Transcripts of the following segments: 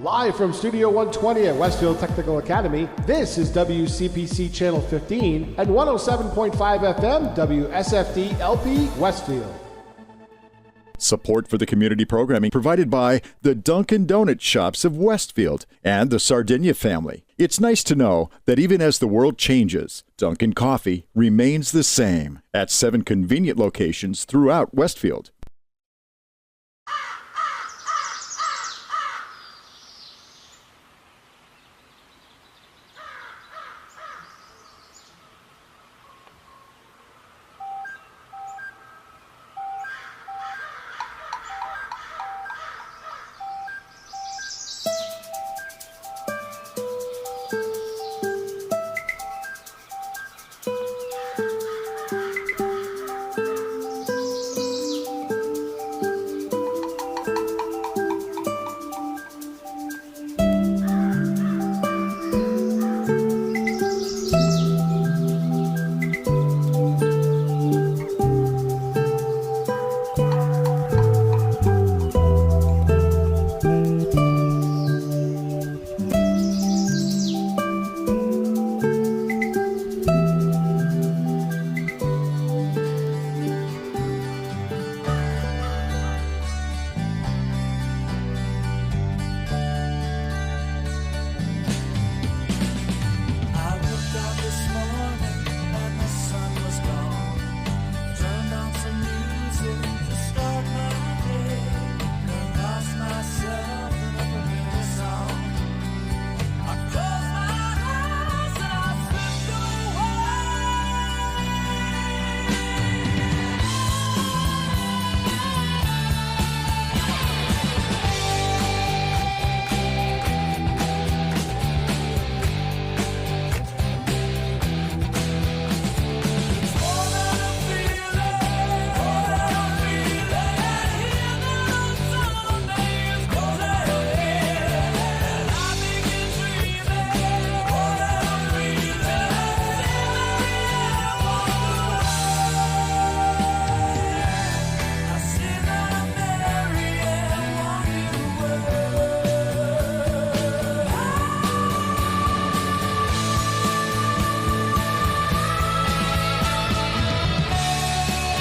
Live from Studio 120 at Westfield Technical Academy, this is WCPC Channel 15 and 107.5 FM WSFD-LP Westfield. Support for the community programming provided by the Dunkin' Donut Shops of Westfield and the Sardinia family. It's nice to know that even as the world changes, Dunkin' Coffee remains the same at 7 convenient locations throughout Westfield.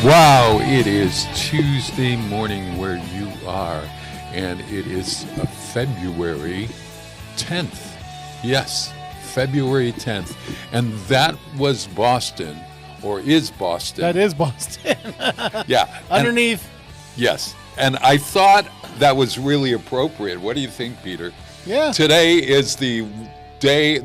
Wow, it is Tuesday morning where you are, and it is February 10th. Yes, February 10th. And that was Boston, or is Boston. That is Boston. Yeah. Underneath. Yes. And I thought that was really appropriate. What do you think, Peter? Yeah. Today is the day,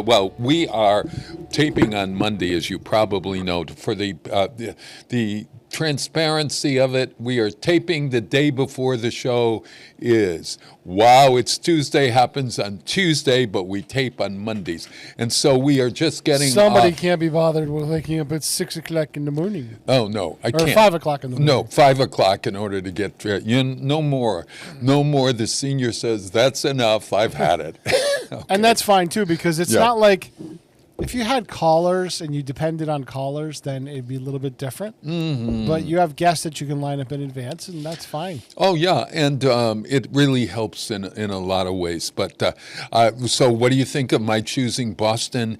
well, we are taping on Monday, as you probably know. For the transparency of it, we are taping the day before the show is. Wow, it's Tuesday, happens on Tuesday, but we tape on Mondays. And so we are just getting Somebody can't be bothered with waking up at 6 o'clock in the morning. Oh, no, I can't. Or 5 o'clock in the morning. No, 5 o'clock in order to get, no more. No more. The senior says, that's enough. I've had it. Okay. And that's fine, too, because it's not like if you had callers and you depended on callers, then it'd be a little bit different. Mm-hmm. But you have guests that you can line up in advance, and that's fine. Oh, yeah, and it really helps in a lot of ways. But so what do you think of my choosing Boston?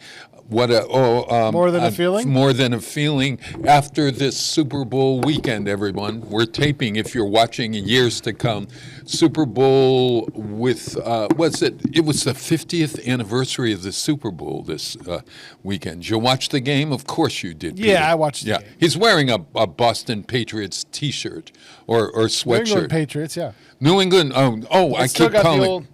More than a feeling? More than a feeling. After this Super Bowl weekend, everyone, we're taping, if you're watching in years to come, Super Bowl with, it was the 50th anniversary of the Super Bowl this weekend. Did you watch the game? Of course you did, Peter. Yeah, I watched the game. He's wearing a Boston Patriots T-shirt or sweatshirt. New England Patriots, yeah. New England, I keep calling.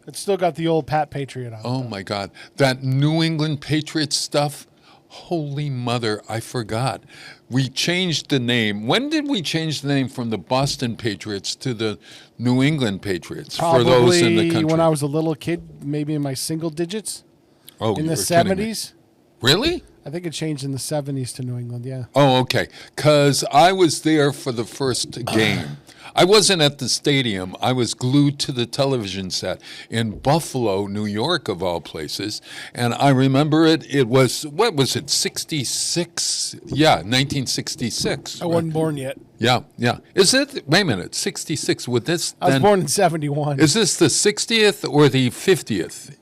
It's still got the old Pat Patriot on. Oh, my God. That New England Patriots stuff, holy mother, I forgot. We changed the name. When did we change the name from the Boston Patriots to the New England Patriots? Probably for those in the country? When I was a little kid, maybe in my single digits. Oh, in the 70s. Really? I think it changed in the 70s to New England, yeah. Oh, okay. Because I was there for the first game. I wasn't at the stadium. I was glued to the television set in Buffalo, New York, of all places. And I remember it. It was, 66? Yeah, 1966. I wasn't born yet. Yeah. Is it? Wait a minute. 66. Would this? I was born in 71. Is this the 60th or the 50th?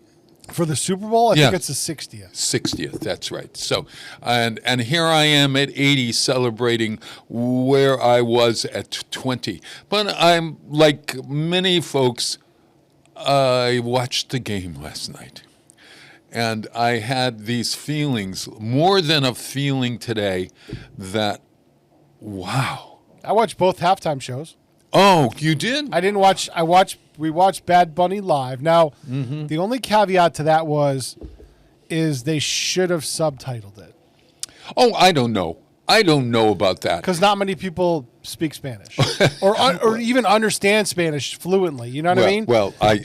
For the Super Bowl, I think it's the 60th. 60th, that's right. So, and here I am at 80 celebrating where I was at 20. But I'm like many folks, I watched the game last night. And I had these feelings, more than a feeling today, that, wow. I watched both halftime shows. Oh, you did? I didn't watch. We watched Bad Bunny live. Now, the only caveat to that is they should have subtitled it. Oh, I don't know. I don't know about that. Because not many people speak Spanish or even understand Spanish fluently. You know what I mean? Well, I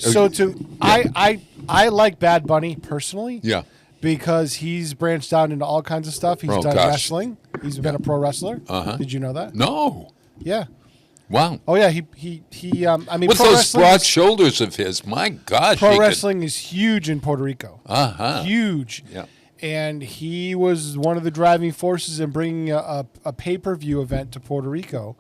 like Bad Bunny personally. Yeah. Because he's branched out into all kinds of stuff. He's done wrestling. He's been a pro wrestler. Uh-huh. Did you know that? No. Yeah. Wow. Oh yeah, he I mean, with those broad shoulders of his, my gosh. Pro wrestling is huge in Puerto Rico. Uh-huh. Huge. Yeah. And he was one of the driving forces in bringing a pay-per-view event to Puerto Rico,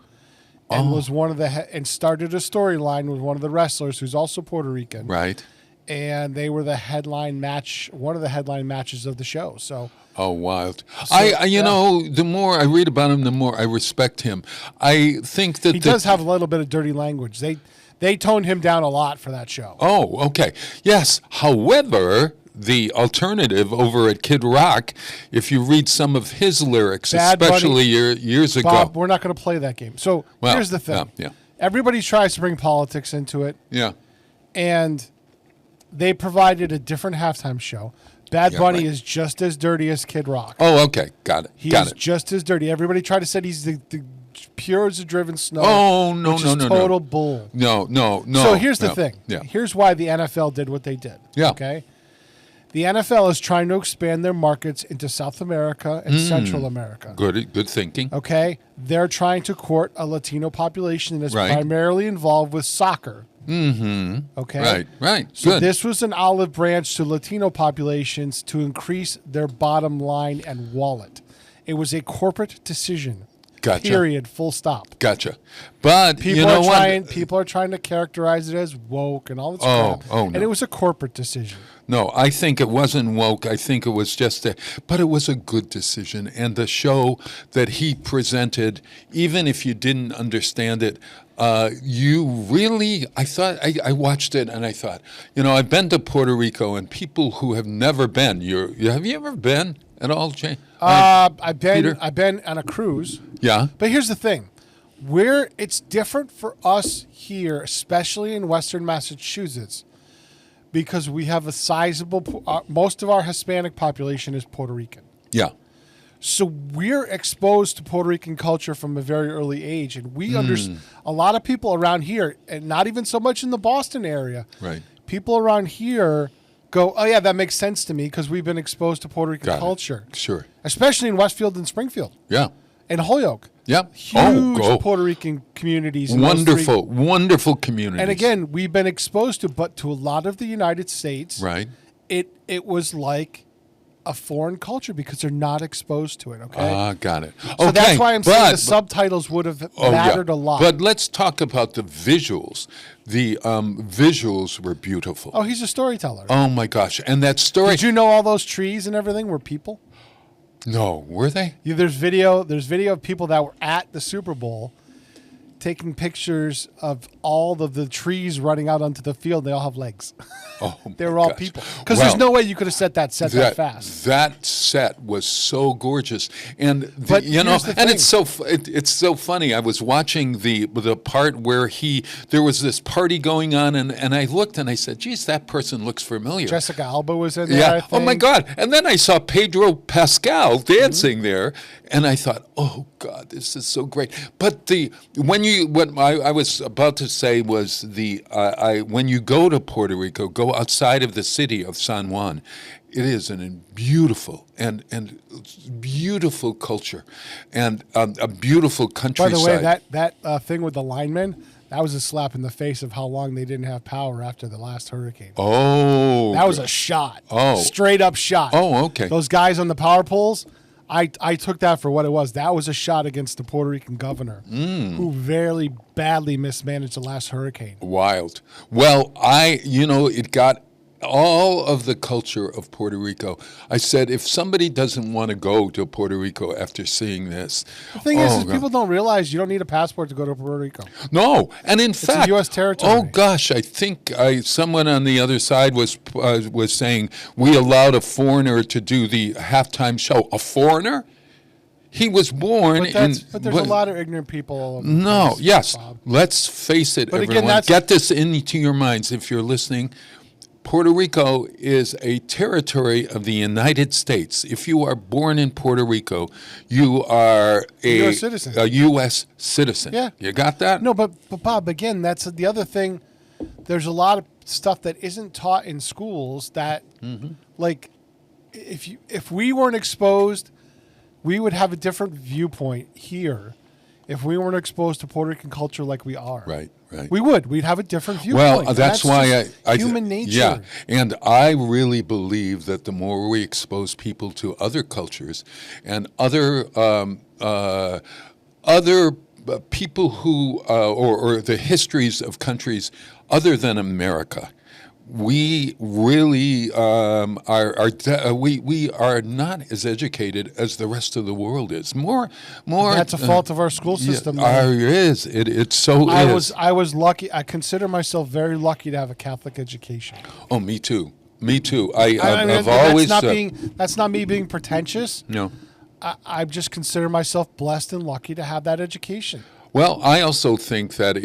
and was one of and started a storyline with one of the wrestlers who's also Puerto Rican. Right. And they were the headline match, one of the headline matches of the show. So. Oh, wild. So, you know, the more I read about him, the more I respect him. I think that he does have a little bit of dirty language. They toned him down a lot for that show. Oh, okay. Yes. However, the alternative over at Kid Rock, if you read some of his lyrics, especially years ago. Bob, we're not going to play that game. So here's the thing. Yeah. Everybody tries to bring politics into it. Yeah. And they provided a different halftime show. Bad Bunny is just as dirty as Kid Rock. Oh, okay. Got it. He's just as dirty. Everybody tried to say he's the pure as a driven snow. Oh, no, which is total bull. No. So here's the thing. Yeah. Here's why the NFL did what they did. Yeah. Okay? The NFL is trying to expand their markets into South America and Central America. Good thinking. Okay? They're trying to court a Latino population that is primarily involved with soccer. Mm-hmm. Okay? Right. So this was an olive branch to Latino populations to increase their bottom line and wallet. It was a corporate decision. Gotcha. Period. Full stop. Gotcha. But People you know are what? trying. People are trying to characterize it as woke and all this crap. No. And it was a corporate decision. No, I think it wasn't woke. I think it was just but it was a good decision. And the show that he presented, even if you didn't understand it, you really, I watched it and I thought, I've been to Puerto Rico, and people who have never been, have you ever been at all, Jane? I've been Peter? I've been on a cruise. Yeah. But here's the thing. It's different for us here, especially in Western Massachusetts, because we have a sizable, most of our Hispanic population is Puerto Rican. Yeah. So we're exposed to Puerto Rican culture from a very early age. And we understand a lot of people around here, and not even so much in the Boston area. Right. People around here go, oh, yeah, that makes sense to me because we've been exposed to Puerto Rican Got it. culture. Sure. Especially in Westfield and Springfield Yeah. and Holyoke. Yeah. Huge Puerto Rican communities. Wonderful communities. And again, we've been exposed to a lot of the United States. Right. It was like a foreign culture because they're not exposed to it. Okay. Got it. So okay, that's why I'm saying the subtitles would have mattered a lot. But let's talk about the visuals. The visuals were beautiful. Oh, he's a storyteller. Oh my gosh! And that story. Did you know all those trees and everything were people? No, were they? Yeah, there's video of people that were at the Super Bowl taking pictures of all of the trees running out onto the field. They all have legs. Oh, they were all gosh. people. Because there's no way you could have set that that fast. That set was so gorgeous, and But and here's the thing. it's so funny. I was watching the part where there was this party going on, and I looked and I said, "Geez, that person looks familiar." Jessica Alba was in there. Yeah. I think. Oh my God! And then I saw Pedro Pascal dancing there, and I thought, "Oh God, this is so great." But what I was about to say was when you go to Puerto Rico, go outside of the city of San Juan. It is a beautiful and beautiful culture, and a beautiful By countryside. the way, that thing with the linemen, that was a slap in the face of how long they didn't have power after the last hurricane. Oh, That was a shot. Oh. Straight up shot. Oh, okay. Those guys on the power poles, I took that for what it was. That was a shot against the Puerto Rican governor, who very badly mismanaged the last hurricane. Wild. Well, it got all of the culture of Puerto Rico. I said, if somebody doesn't want to go to Puerto Rico after seeing this, The thing is people don't realize you don't need a passport to go to Puerto Rico. No, and in fact, a U.S. territory. Oh gosh, I think someone on the other side was saying we allowed a foreigner to do the halftime show. A foreigner? He was born But there's a lot of ignorant people all over the No, place, yes. Bob. Let's face it, But again, everyone. Get this into your minds if you're listening. Puerto Rico is a territory of the United States. If you are born in Puerto Rico, you are U.S. citizen. A U.S. citizen. Yeah. You got that? No, but Bob, again, that's the other thing. There's a lot of stuff that isn't taught in schools that, like, if we weren't exposed, we would have a different viewpoint here. If we weren't exposed to Puerto Rican culture like we are, Right. we would. We'd have a different viewpoint. Well, that's why I human nature. Yeah, and I really believe that the more we expose people to other cultures and other people who or the histories of countries other than America, we really we are not as educated as the rest of the world is. More. That's a fault of our school system. It so is. I was lucky. I consider myself very lucky to have a Catholic education. Oh, me too. I've always. That's not me being pretentious. No. I just consider myself blessed and lucky to have that education. Well, I also think that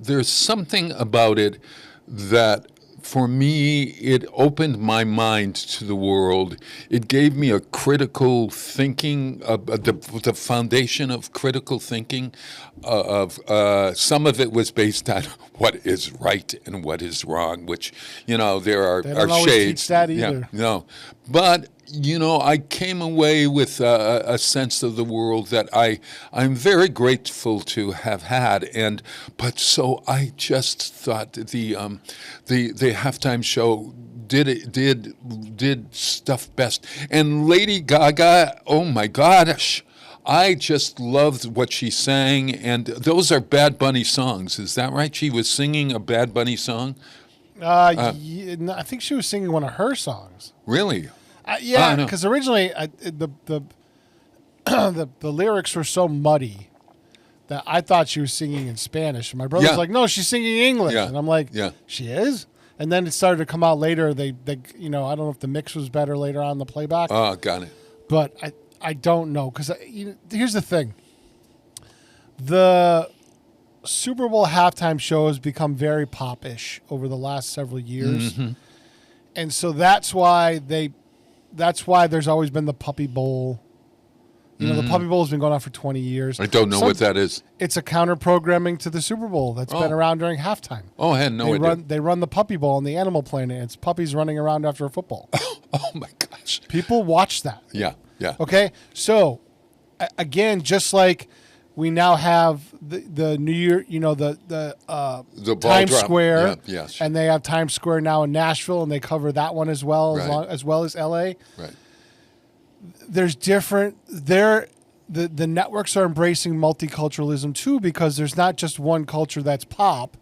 there's something about it that, for me, it opened my mind to the world. It gave me a critical thinking, the foundation of critical thinking. Some of it was based on what is right and what is wrong, which, there are They don't always shades. teach that either. Yeah, no, but I came away with a sense of the world that I'm very grateful to have had, but so I just thought the halftime show did stuff best, and Lady Gaga, oh my gosh, I just loved what she sang, and those are Bad Bunny songs. Is that right? She was singing a Bad Bunny song? Yeah, no, I think she was singing one of her songs. Really? Yeah, no. because originally the lyrics were so muddy that I thought she was singing in Spanish. And my brother's Yeah. like, no, she's singing English. Yeah. And I'm like, Yeah. she is? And then it started to come out later. They I don't know if the mix was better later on in the playback. Oh, got it. But I don't know. Because here's the thing. The Super Bowl halftime show has become very pop-ish over the last several years. Mm-hmm. And so that's why there's always been the Puppy Bowl. The Puppy Bowl has been going on for 20 years. I don't know what that is. It's a counter-programming to the Super Bowl that's been around during halftime. Oh, I had no idea. They run the Puppy Bowl on the Animal Planet. It's puppies running around after a football. Oh, my gosh. People watch that. Yeah, yeah. Okay? So, again, just like we now have the New Year, the ball Times drop. Square. Yeah, yes. And they have Times Square now in Nashville, and they cover that one as well, Right. as well as L.A. Right. There's different the networks are embracing multiculturalism too, because there's not just one culture that's pop.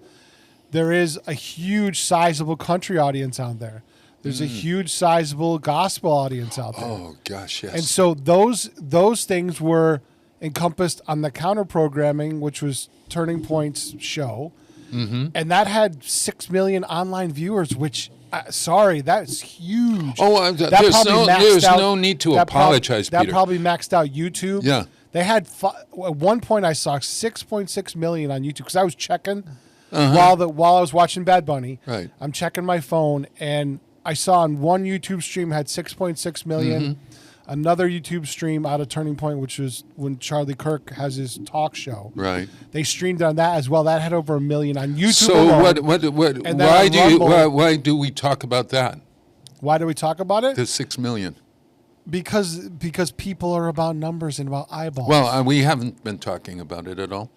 There is a huge sizable country audience out there. There's a huge sizable gospel audience out there. Oh, gosh, yes. And so those things were encompassed on the counter programming, which was Turning Point's show. Mm-hmm. And that had 6 million online viewers, which that's huge. Oh, there's no need to apologize, That Peter. probably maxed out YouTube. Yeah. They had at one point I saw 6.6 million on YouTube because I was checking while I was watching Bad Bunny. Right. I'm checking my phone and I saw on one YouTube stream had 6.6 million. Mm-hmm. Another YouTube stream out of Turning Point, which was when Charlie Kirk has his talk show. Right. They streamed on that as well. That had over 1 million on YouTube. So alone. And then why do we talk about that? Why do we talk about it? The 6 million. Because people are about numbers and about eyeballs. Well, we haven't been talking about it at all.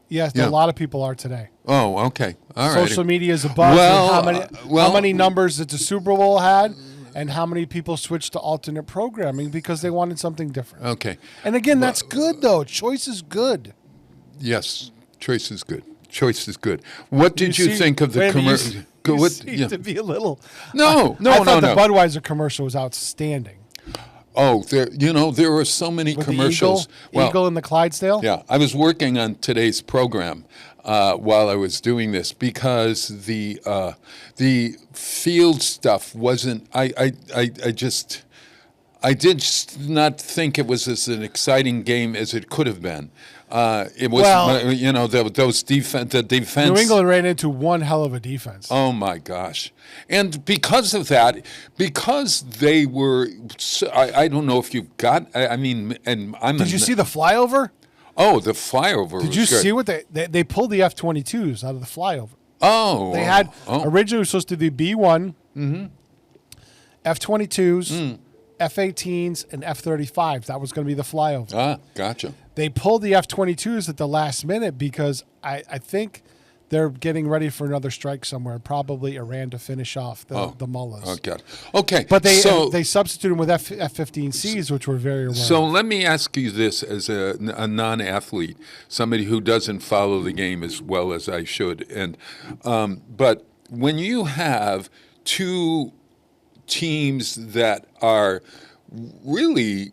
Yes, Yeah. a lot of people are today. Oh, okay. All right. Social media is a buzz. Well, And how many numbers that the Super Bowl had, and how many people switched to alternate programming because they wanted something different. Okay. And again, that's good though. Choice is good. Yes, choice is good. Choice is good. What did you think of the Randy, commercial? You seem to be a little. No. I thought the Budweiser commercial was outstanding. Oh, there were so many With commercials. The Eagle and the Clydesdale. Yeah, I was working on today's program while I was doing this because the field stuff wasn't. I did not think it was as an exciting game as it could have been. It was, the defense. New England ran into one hell of a defense. Oh my gosh! And because of that, because they were, I don't know if you've got. I mean, and I'm. Did you see the flyover? Oh, the flyover. Did you see what they pulled the F-22s out of the flyover? Oh, They had originally it was supposed to be B-1, F-22s, F-18s, and F-35s. That was going to be the flyover. Ah, gotcha. They pulled the F-22s at the last minute because I think they're getting ready for another strike somewhere, probably Iran, to finish off the mullahs. Oh, God. Okay. But they substituted them with F-15Cs, which were very rare. So let me ask you this as a non-athlete, somebody who doesn't follow the game as well as I should. And but when you have two teams that are really...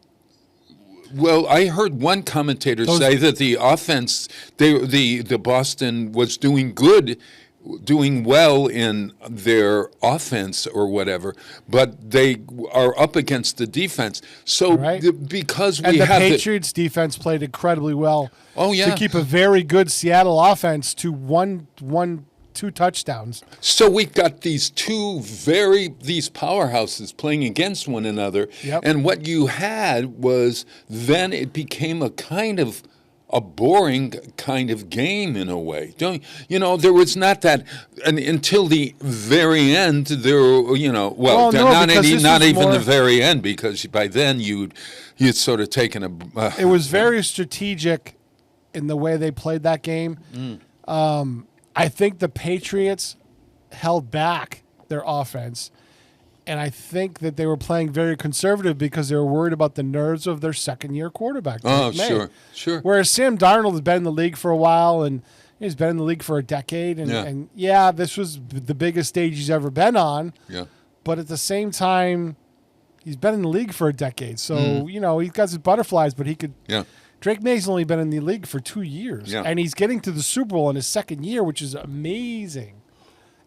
Well, I heard one commentator say that the offense, the Boston was doing well in their offense or whatever, but they are up against the defense. So because we have the Patriots' defense played incredibly well. Oh yeah, to keep a very good Seattle offense to two touchdowns. So we got these these powerhouses playing against one another. Yep. And what you had was then it became a kind of a boring kind of game in a way. There was not that until the very end not even the very end, because by then you'd sort of taken it was very strategic in the way they played that game. I think the Patriots held back their offense And I think that they were playing very conservative because they were worried about the nerves of their second-year quarterback. Oh, May. sure. Whereas Sam Darnold has been in the league for a while, and he's been in the league for a decade. And this was the biggest stage he's ever been on. Yeah. But at the same time, he's been in the league for a decade. So, he's got his butterflies, but he could Yeah. Drake May's only been in the league for 2 years. Yeah. And he's getting to the Super Bowl in his second year, which is amazing.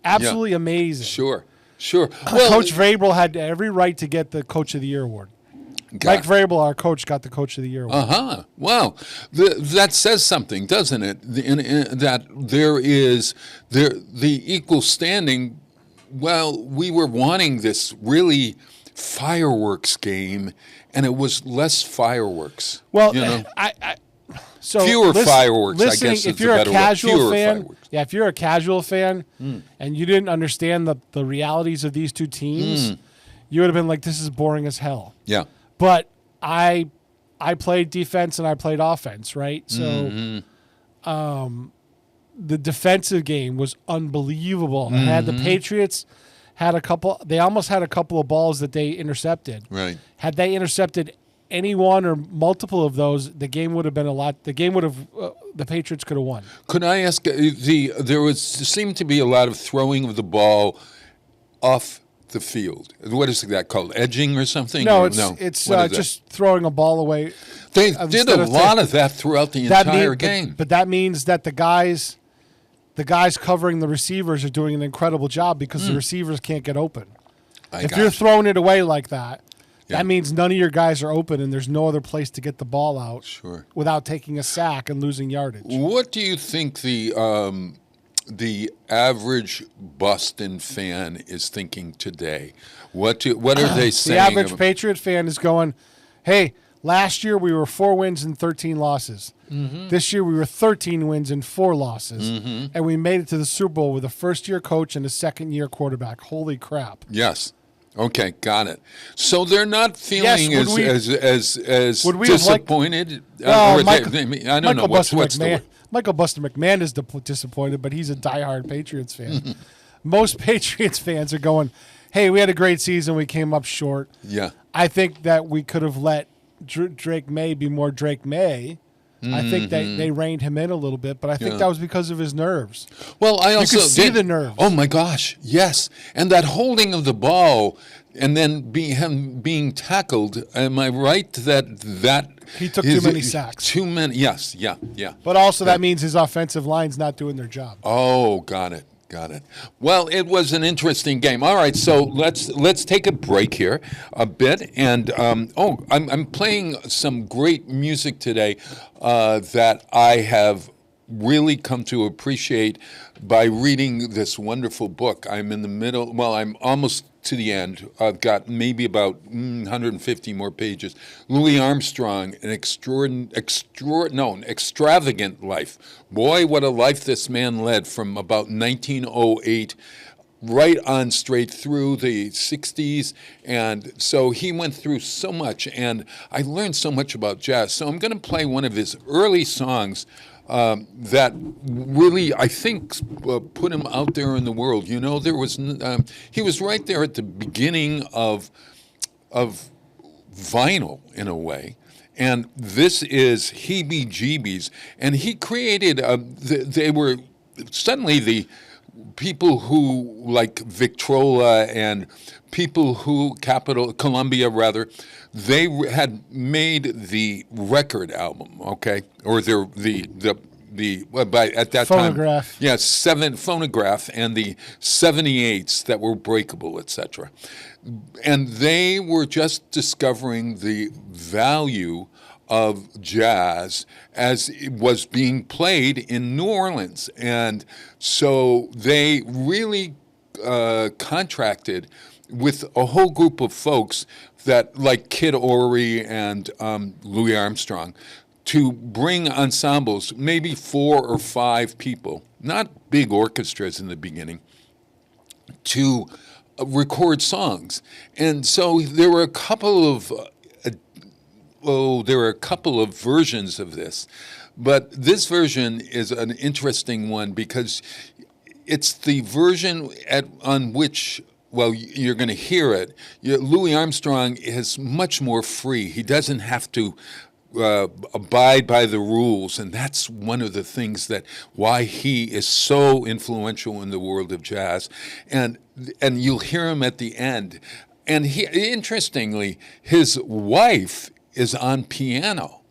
Absolutely amazing. Sure. Well, Coach Vrabel had every right to get the Coach of the Year award. Mike Vrabel, our coach, got the Coach of the Year award. Well, that says something, doesn't it? That there is the equal standing. Well, we were wanting this really fireworks game, and it was less fireworks. Well, so fewer fireworks. I guess if you're a casual fan, fireworks. if you're a casual fan, and you didn't understand the realities of these two teams, you would have been like, "This is boring as hell." Yeah. But I played defense and I played offense, right? So, the defensive game was unbelievable. Had the Patriots they almost had a couple of balls that they intercepted. Right. Had they intercepted any one or multiple of those, the game would have been the Patriots could have won. Could I ask? There seemed to be a lot of throwing of the ball off the field. What is that called? Edging or something? No, it's just throwing a ball away. They did a lot of that throughout the entire game. But that means that the guys covering the receivers are doing an incredible job because the receivers can't get open. If you're throwing it away like that, that means none of your guys are open and there's no other place to get the ball out without taking a sack and losing yardage. What do you think the average Boston fan is thinking today? What are they saying? The average Patriot fan is going, "Hey, last year we were 4 wins and 13 losses. This year we were 13 wins and 4 losses, and we made it to the Super Bowl with a first-year coach and a second-year quarterback. Holy crap!" Yes. Okay, got it. So they're not feeling as disappointed. I don't know what's the word. Michael Buster McMahon is disappointed, but he's a diehard Patriots fan. Most Patriots fans are going, "Hey, we had a great season. We came up short." Yeah. I think that we could have let Drake May be more Drake May. I think that they reined him in a little bit, but I think that was because of his nerves. Well, I also you could see the nerves. Oh my gosh, yes, and that holding of the ball, and then him being tackled. Am I right that he took too many sacks? Too many. Yes. Yeah. But also that means his offensive line's not doing their job. Oh, got it. Well, it was an interesting game. All right, so let's take a break here a bit, and I'm playing some great music today that I have really come to appreciate by reading this wonderful book. I'm in the middle. Well, I'm almost to the end. I've got maybe about 150 more pages. Louis Armstrong, an extravagant life. Boy, what a life this man led from about 1908 right on straight through the 60s. And so he went through so much, and I learned so much about jazz. So I'm going to play one of his early songs that really, I think, put him out there in the world. You know, he was right there at the beginning of vinyl in a way. And this is Heebie Jeebies. And he created, they were suddenly the people who, like Victrola and people who, Columbia rather, they had made the record album, okay, or by at that phonograph. time, yes, phonograph and the 78s that were breakable, etc. And they were just discovering the value of jazz as it was being played in New Orleans, and so they really contracted with a whole group of folks that, like Kid Ory and Louis Armstrong, to bring ensembles, maybe 4 or 5 people, not big orchestras in the beginning, to record songs. And so there were a couple of versions of this, but this version is an interesting one because it's the version on which well, you're going to hear it. Louis Armstrong is much more free. He doesn't have to abide by the rules, and that's one of the things that why he is so influential in the world of jazz. And you'll hear him at the end. And interestingly, his wife is on piano.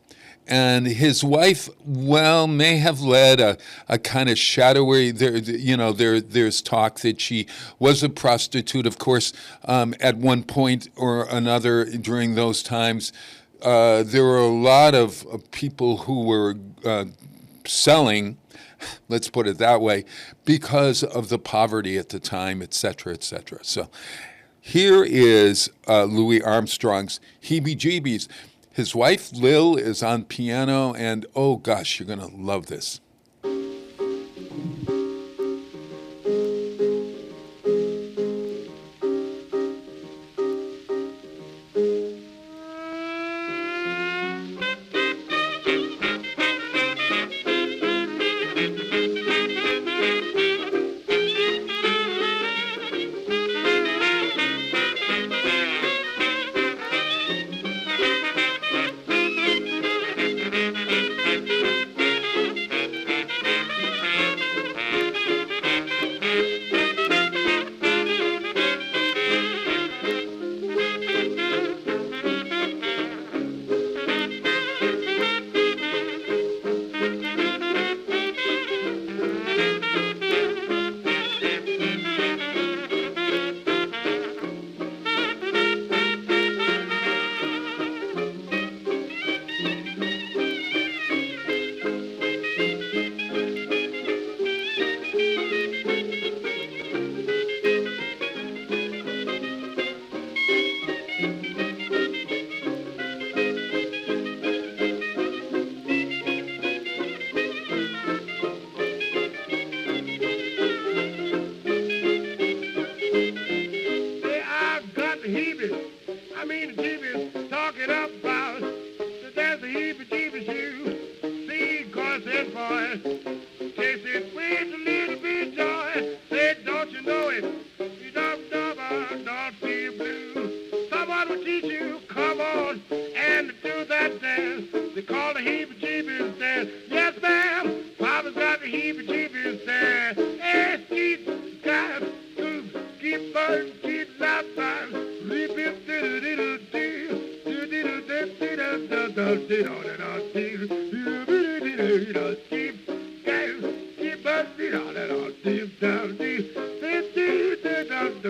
And his wife, well, may have led a kind of shadowy. There's talk that she was a prostitute. Of course, at one point or another during those times, there were a lot of people who were selling, let's put it that way, because of the poverty at the time, et cetera, et cetera. So here is Louis Armstrong's Heebie-Jeebies. His wife, Lil, is on piano, and oh gosh, you're going to love this.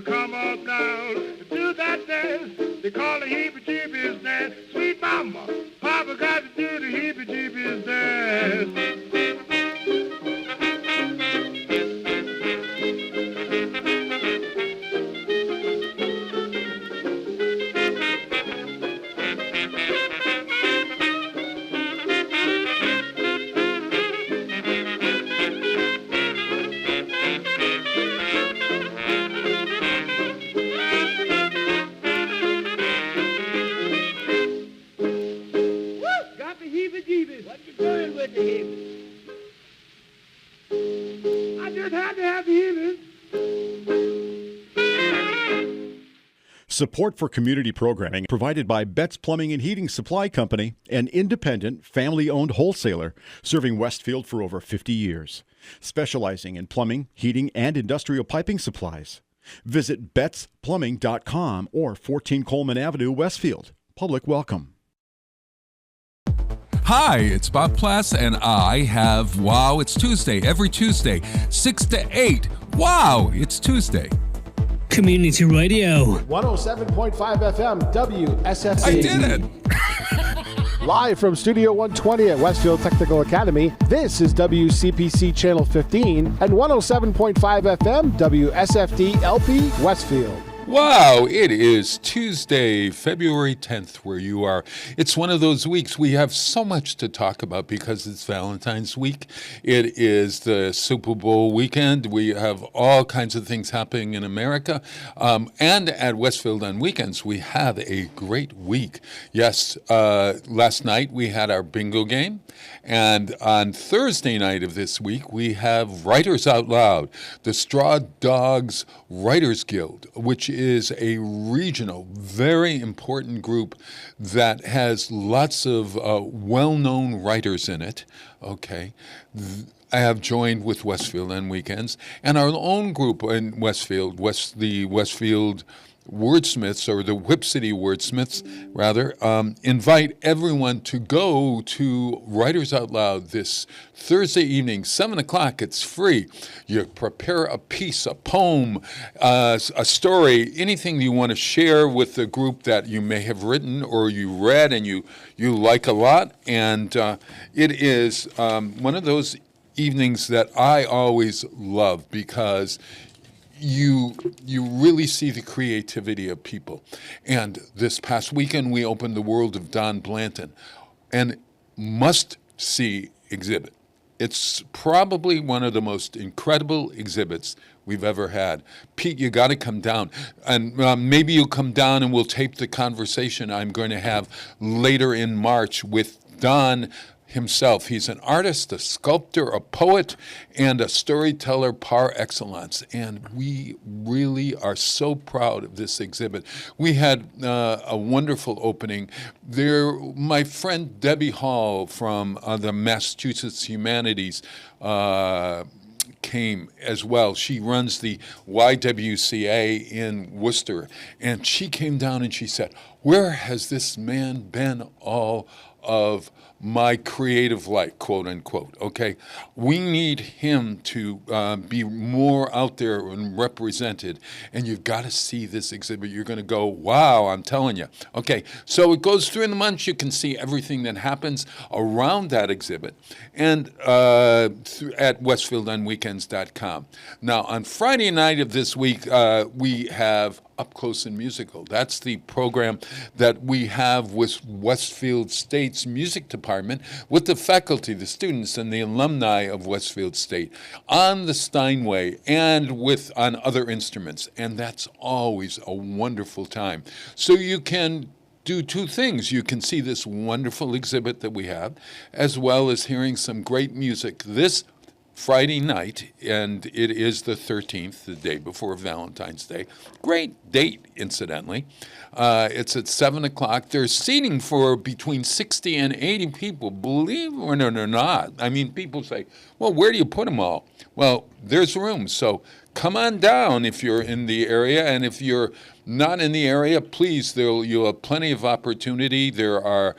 Come on down, do that dance. They call the heebie-jeebies dance. Sweet mama, Papa got to do the heebie-jeebies dance. Support for community programming provided by Betts Plumbing and Heating Supply Company, an independent, family-owned wholesaler serving Westfield for over 50 years, specializing in plumbing, heating, and industrial piping supplies. Visit bettsplumbing.com or 14 Coleman Avenue, Westfield. Public welcome. Hi, it's Bob Plass, and I have Wow, It's Tuesday, every Tuesday, 6 to 8. Wow, it's Tuesday. Community Radio. 107.5 FM, WSFD. I did it! Live from Studio 120 at Westfield Technical Academy, this is WCPC Channel 15 and 107.5 FM, WSFD-LP, Westfield. Wow, it is Tuesday, February 10th, where you are. It's one of those weeks we have so much to talk about because it's Valentine's week. It is the Super Bowl weekend. We have all kinds of things happening in America. And at Westfield on weekends, we have a great week. Yes, last night we had our bingo game. And on Thursday night of this week, we have Writers Out Loud, the Straw Dogs Writers Guild, which is a regional, very important group that has lots of well-known writers in it. Okay. I have joined with Westfield on weekends, and our own group in Westfield, the Westfield Wordsmiths, or the Whip City Wordsmiths, rather, invite everyone to go to Writers Out Loud this Thursday evening, 7 o'clock. It's free. You prepare a piece, a poem, a story, anything you want to share with the group that you may have written or you read and you like a lot. And it is one of those evenings that I always love because you really see the creativity of people. And this past weekend, we opened the World of Don Blanton, and must-see exhibit. It's probably one of the most incredible exhibits we've ever had. Pete, you got to come down. And maybe you'll come down and we'll tape the conversation I'm going to have later in March with Don himself. He's an artist, a sculptor, a poet, and a storyteller par excellence. And we really are so proud of this exhibit. We had a wonderful opening. My friend Debbie Hall from the Massachusetts Humanities came as well. She runs the YWCA in Worcester. And she came down and she said, "Where has this man been all of my creative life," quote unquote. Okay, we need him to be more out there and represented, and you've got to see this exhibit. You're going to go, wow, I'm telling you. Okay, so it goes through in the months. You can see everything that happens around that exhibit, and at westfieldonweekends.com. Now, on Friday night of this week, we have Up Close and Musical. That's the program that we have with Westfield State's music department, with the faculty, the students, and the alumni of Westfield State on the Steinway and on other instruments. And that's always a wonderful time. So you can do two things. You can see this wonderful exhibit that we have, as well as hearing some great music this Friday night, and it is the 13th, the day before Valentine's Day. Great date, incidentally. It's at 7 o'clock. There's seating for between 60 and 80 people, believe it or not. I mean, people say, well, where do you put them all? Well, there's room, so come on down if you're in the area, and if you're not in the area, please, you'll have plenty of opportunity. There are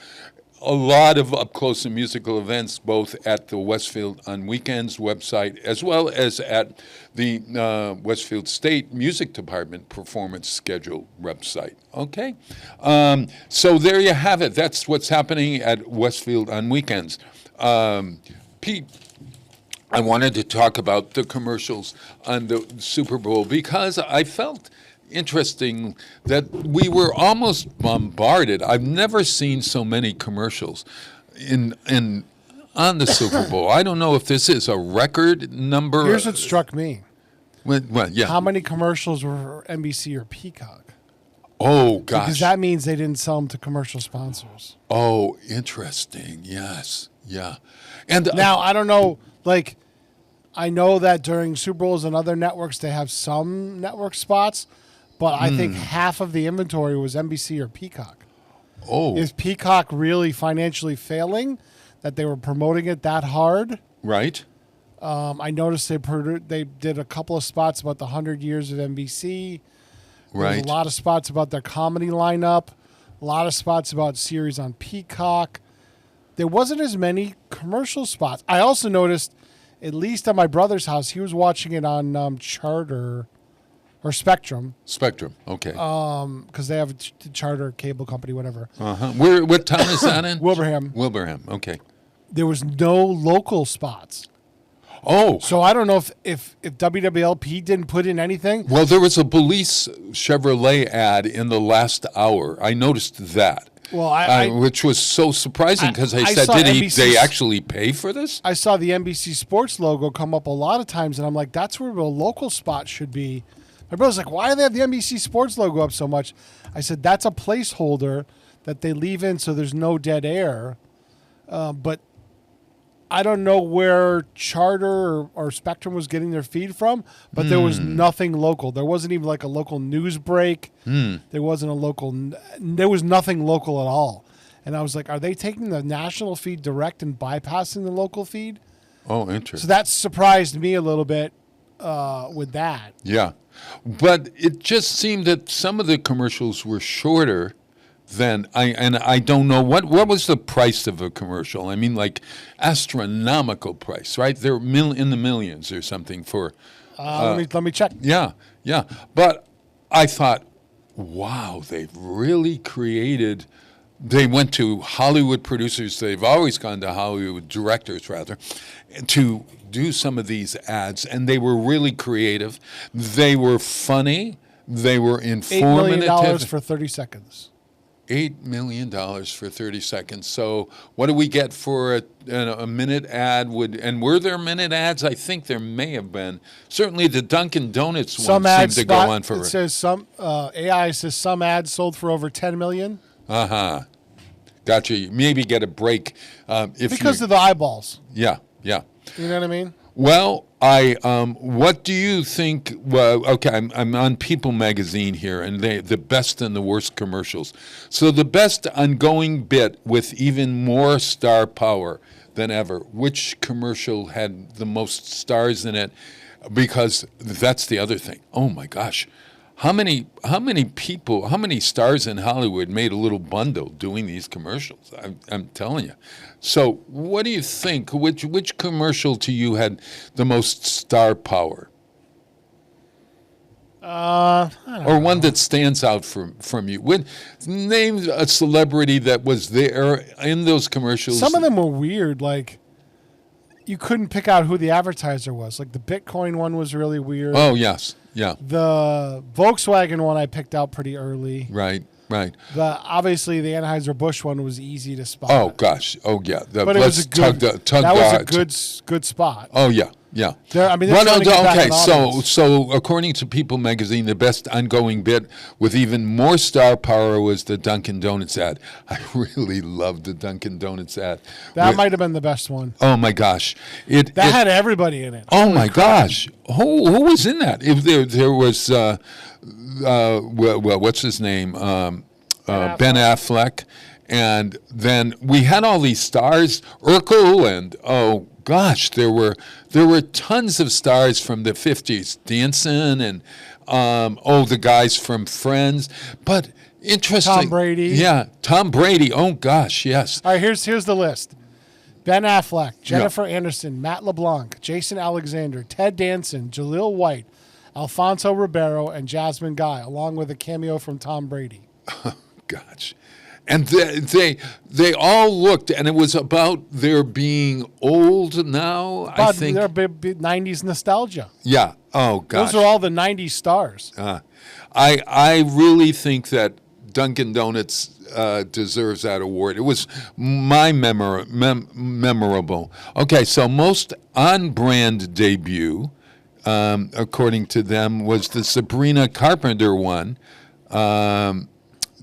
a lot of up-close and musical events, both at the Westfield on Weekends website as well as at the Westfield State Music Department performance schedule website. Okay? So there you have it. That's what's happening at Westfield on Weekends. Pete, I wanted to talk about the commercials on the Super Bowl because I felt interesting that we were almost bombarded. I've never seen so many commercials on the Super Bowl. I don't know if this is a record number. Here's what struck me. Well, yeah. How many commercials were NBC or Peacock? Oh, gosh. Because that means they didn't sell them to commercial sponsors. Oh, interesting. Yes. Yeah. And now, I don't know, like, I know that during Super Bowls and other networks, they have some network spots, but I think half of the inventory was NBC or Peacock. Oh. Is Peacock really financially failing that they were promoting it that hard? Right. I noticed they did a couple of spots about the 100 years of NBC. Right. There's a lot of spots about their comedy lineup, a lot of spots about series on Peacock. There wasn't as many commercial spots. I also noticed, at least at my brother's house, he was watching it on Charter or Spectrum. Spectrum, okay. Because they have a Charter cable company, whatever. Uh-huh. What town is that in? Wilbraham. Wilbraham, okay. There was no local spots. Oh, So I don't know if WWLP didn't put in anything. well, there was a police Chevrolet ad in the last hour. I noticed that. Well, I which was so surprising because I I said, saw did NBC's they actually pay for this? I saw the NBC Sports logo come up a lot of times, and I'm like, that's where the local spot should be. My brother's like, why do they have the NBC Sports logo up so much? I said, that's a placeholder that they leave in so there's no dead air. But I don't know where Charter or Spectrum was getting their feed from, but there was nothing local. There wasn't even like a local news break. There wasn't there was nothing local at all. And I was like, are they taking the national feed direct and bypassing the local feed? Oh, So interesting. that surprised me a little bit with that. Yeah. But it just seemed that some of the commercials were shorter than I don't know what was the price of a commercial. I mean, like astronomical price, right? They're in the millions or something for. Let me check. Yeah, yeah. But I thought, wow, they've really created. They went to Hollywood producers. They've always gone to Hollywood directors, rather, to do some of these ads, and they were really creative. They were funny. They were $8 million informative. for 30 seconds. $8 million for 30 seconds. So what do we get for a minute ad? And were there minute ads? I think there may have been. Certainly the Dunkin' Donuts one seemed to go on for. It says some AI says some ads sold for over 10 million. Gotcha. You maybe get a break Because of the eyeballs. Yeah, yeah. You know what I mean? Well, what do you think? Well, okay, I'm on People Magazine here, and the best and the worst commercials. So the best ongoing bit with even more star power than ever. Which commercial had the most stars in it? Because that's the other thing. Oh my gosh. How many stars in Hollywood made a little bundle doing these commercials? I'm telling you. So what do you think? Which commercial to you had the most star power? I don't or one that stands out from you? Name a celebrity that was there in those commercials. Some of them were weird. Like, you couldn't pick out who the advertiser was. Like, the Bitcoin one was really weird. Oh, yes. Yeah. The Volkswagen one I picked out pretty early. Right. Obviously, the Anheuser-Busch one was easy to spot. Oh, gosh. Oh, yeah. But it was a good. That was a good spot. Oh, yeah. Yeah. They're trying to get back okay. an audience. So according to People Magazine, the best ongoing bit with even more star power was the Dunkin' Donuts ad. I really loved the Dunkin' Donuts ad. That might have been the best one. Oh my gosh! It had everybody in it. Oh my gosh! Who was in that? If there was, well, what's his name? Ben Affleck, and then we had all these stars, Urkel, and oh gosh, there were tons of stars from the 50s, Danson and the guys from Friends, but interesting. Tom Brady. Yeah, Tom Brady. Oh gosh, yes. All right, here's the list. Ben Affleck, Jennifer Anderson, Matt LeBlanc, Jason Alexander, Ted Danson, Jaleel White, Alfonso Ribeiro, and Jasmine Guy, along with a cameo from Tom Brady. Gosh. And they all looked, and it was about their being old now, I think. They're 90s nostalgia. Yeah. Oh, gosh. Those are all the 90s stars. I really think that Dunkin' Donuts deserves that award. It was my memorable. Okay, so most on-brand debut, according to them, was the Sabrina Carpenter one.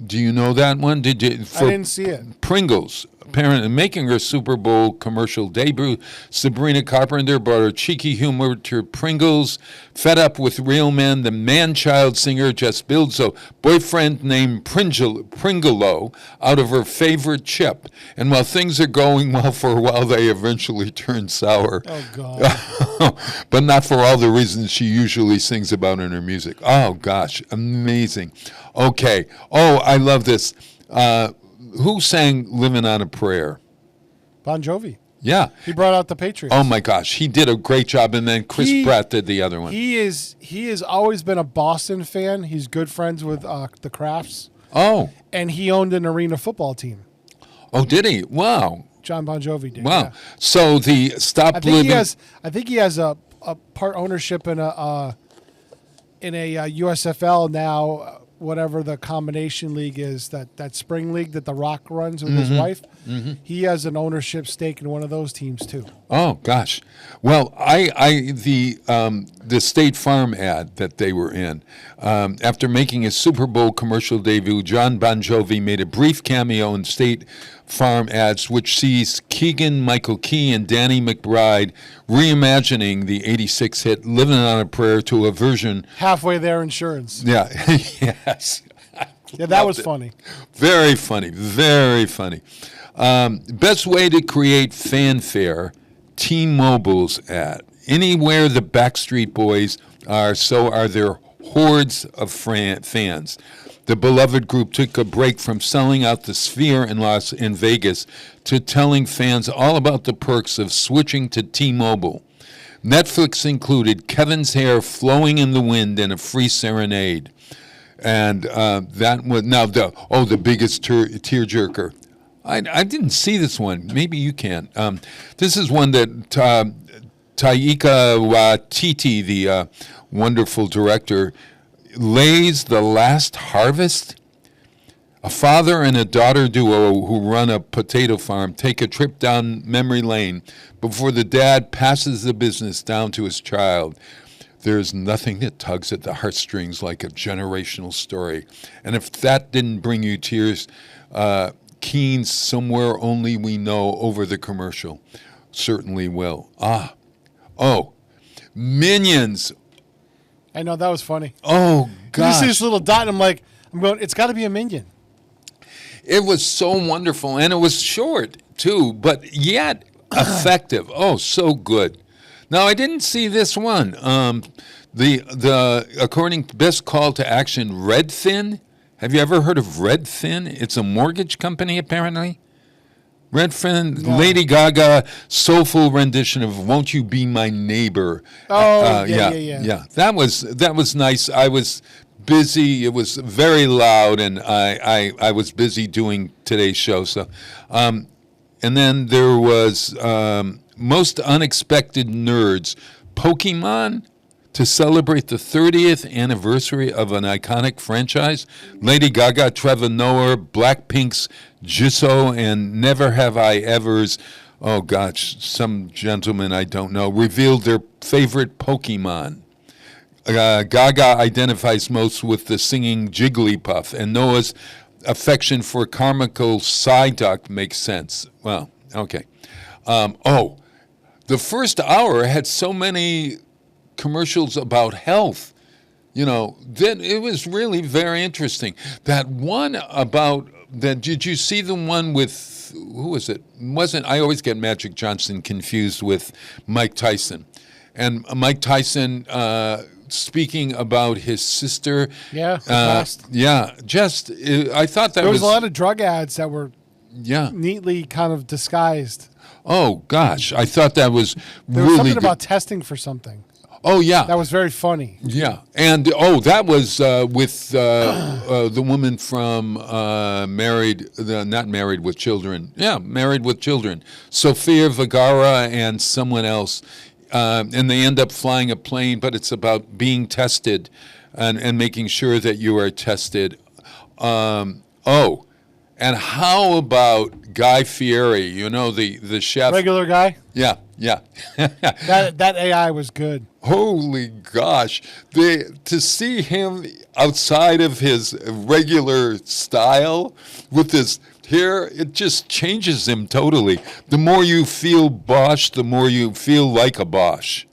Do you know that one? I didn't see it. Pringles. Apparently, making her Super Bowl commercial debut, Sabrina Carpenter brought her cheeky humor to Pringles. Fed up with real men, the man-child singer just builds a boyfriend named Pringolo out of her favorite chip. And while things are going well for a while, they eventually turn sour. Oh, God. But not for all the reasons she usually sings about in her music. Oh, gosh. Amazing. Okay. Oh, I love this. Who sang Living on a Prayer? Bon Jovi. Yeah. He brought out the Patriots. Oh, my gosh. He did a great job, and then Chris Pratt did the other one. He has always been a Boston fan. He's good friends with the Crafts. Oh. And he owned an arena football team. Oh, did he? Wow. John Bon Jovi did. Wow. Yeah. So the Stop I Living. think he has a part ownership in a USFL now. Whatever the combination league is, that spring league that The Rock runs with his wife, he has an ownership stake in one of those teams too. Oh gosh, well, the State Farm ad that they were in, after making his Super Bowl commercial debut, John Bon Jovi made a brief cameo in State Farm ads, which sees Keegan-Michael Key and Danny McBride reimagining the '86 hit "Living on a Prayer" to a version. Halfway there, insurance. Yeah, yes. Yeah, that was funny. Very funny, very funny. Best way to create fanfare, T-Mobile's ad. Anywhere the Backstreet Boys are, so are their hordes of fans. The beloved group took a break from selling out the Sphere in Vegas to telling fans all about the perks of switching to T-Mobile. Netflix included Kevin's hair flowing in the wind and a free serenade. And that was now the biggest tearjerker. I didn't see this one. Maybe you can. This is one that Taika Waititi, the wonderful director, lays The Last Harvest. A father and a daughter duo who run a potato farm take a trip down memory lane before the dad passes the business down to his child. There's nothing that tugs at the heartstrings like a generational story. And if that didn't bring you tears, Keen's Somewhere Only We Know over the commercial certainly will. Minions. I know, that was funny. Oh, You see gosh. this little dot, and I'm going, it's got to be a minion. It was so wonderful, and it was short, too, but yet effective. Oh, so good. Now, I didn't see this one. The according to Best Call to Action, Redfin. Have you ever heard of Redfin? It's a mortgage company, apparently. Redfin, No. Lady Gaga, soulful rendition of "Won't You Be My Neighbor." Oh, yeah. That was nice. I was busy. It was very loud, and I was busy doing today's show. So, and then there was Most Unexpected Nerds, Pokemon. To celebrate the 30th anniversary of an iconic franchise, Lady Gaga, Trevor Noah, Blackpink's Jisoo, and Never Have I Ever's, oh gosh, some gentleman I don't know, revealed their favorite Pokemon. Gaga identifies most with the singing Jigglypuff, and Noah's affection for Carmichael Psyduck makes sense. Well, okay. The first hour had so many commercials about health, then it was really very interesting. That one about that, did you see the one with, who was it? I always get Magic Johnson confused with Mike Tyson. And Mike Tyson speaking about his sister. Yeah. I thought that There was was a lot of drug ads that were yeah. neatly kind of disguised. Oh gosh, I thought that was There really was something good. about testing for something. Oh yeah, That was very funny. yeah, and that was with the woman from not Married with Children. Yeah, Married with Children, Sofia Vergara and someone else, and they end up flying a plane, but it's about being tested and making sure that you are tested. And how about Guy Fieri? The chef. Regular guy. Yeah. That AI was good. Holy gosh. To see him outside of his regular style with his hair, it just changes him totally. The more you feel Bosch, the more you feel like a Bosch.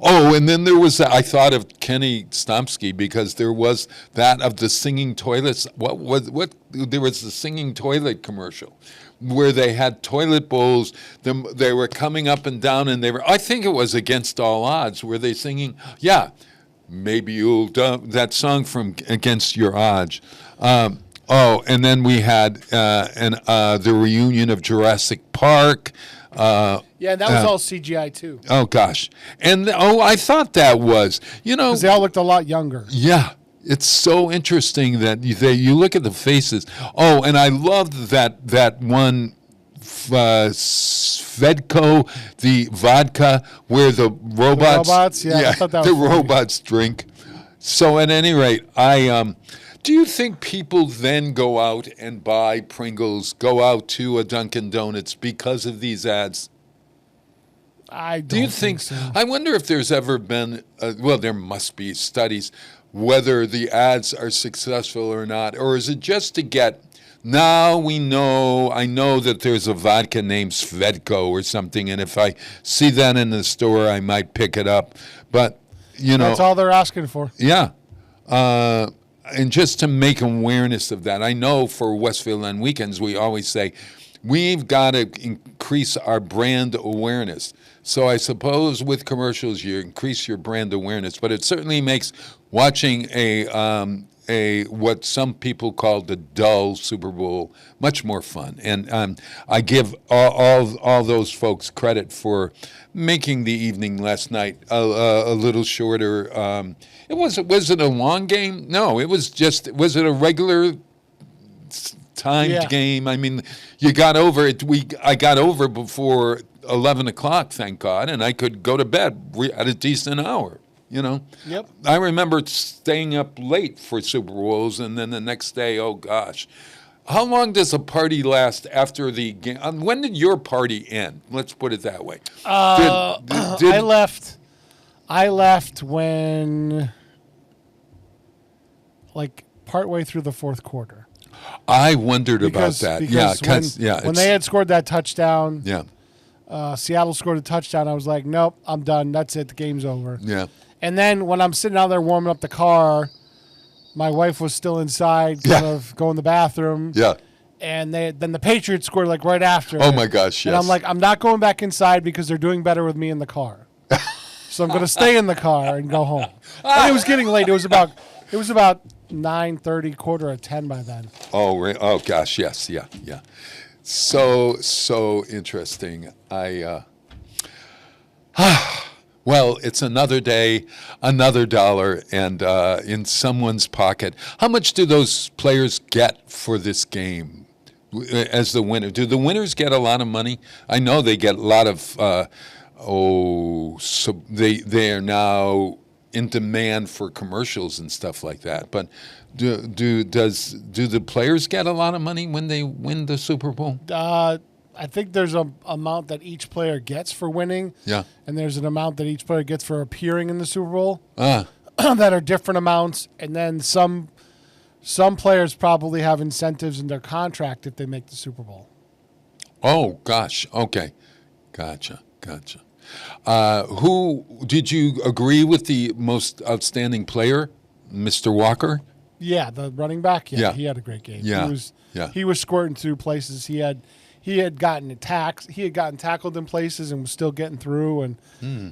Oh, and then there was, I thought of Kenny Stomsky because there was that of the singing toilets. There was the singing toilet commercial where they had toilet bowls. They were coming up and down, and I think it was Against All Odds. Were they singing? Yeah, maybe you'll do that song from Against Your Odds. And then we had the reunion of Jurassic Park. Yeah, that was all CGI too. Oh gosh, and I thought that was Because they all looked a lot younger. Yeah, it's so interesting that you look at the faces. Oh, and I loved that one Svedko, the vodka where the robots. I thought that the was funny. robots drink. So at any rate, do you think people then go out and buy Pringles, go out to a Dunkin' Donuts because of these ads? I don't Do you think so. I wonder if there's ever been, well, there must be studies, whether the ads are successful or not, or is it just to get, now I know that there's a vodka named Svedko or something, and if I see that in the store, I might pick it up. But, That's all they're asking for. yeah. And just to make awareness of that, I know for Westfield on Weekends, we always say, we've got to increase our brand awareness. So I suppose with commercials, you increase your brand awareness, but it certainly makes watching a what some people call the dull Super Bowl much more fun. And I give all those folks credit for making the evening last night a little shorter. Was it a long game? No, it was was it a regular timed game? I mean, you got over it. I got over before 11 o'clock, thank God, and I could go to bed at a decent hour. Yep. I remember staying up late for Super Bowls, and then the next day, oh gosh. How long does a party last after the game? When did your party end? Let's put it that way. I left when, partway through the fourth quarter. I wondered about that. Because when they had scored that touchdown, yeah. Seattle scored a touchdown. I was like, nope, I'm done. That's it. The game's over. Yeah. And then when I'm sitting out there warming up the car, my wife was still inside, kind of going to the bathroom. Yeah. And then the Patriots scored right after. Oh my gosh! Yes. And I'm like, I'm not going back inside because they're doing better with me in the car. So I'm going to stay in the car and go home. And it was getting late. It was about 9:30, quarter of 10 by then. Oh gosh, yes, yeah. So interesting. Well, it's another day, another dollar, and in someone's pocket. How much do those players get for this game as the winner? Do the winners get a lot of money? I know they get a lot of. So they are now in demand for commercials and stuff like that. But do the players get a lot of money when they win the Super Bowl? I think there's an amount that each player gets for winning. Yeah. And there's an amount that each player gets for appearing in the Super Bowl. Ah. That are different amounts. And then some players probably have incentives in their contract if they make the Super Bowl. Oh, gosh. Okay. Gotcha. Who did you agree with the most outstanding player, Mr. Walker? Yeah, the running back. Yeah. He had a great game. Yeah. He was squirting through places. He had gotten tackled in places and was still getting through. And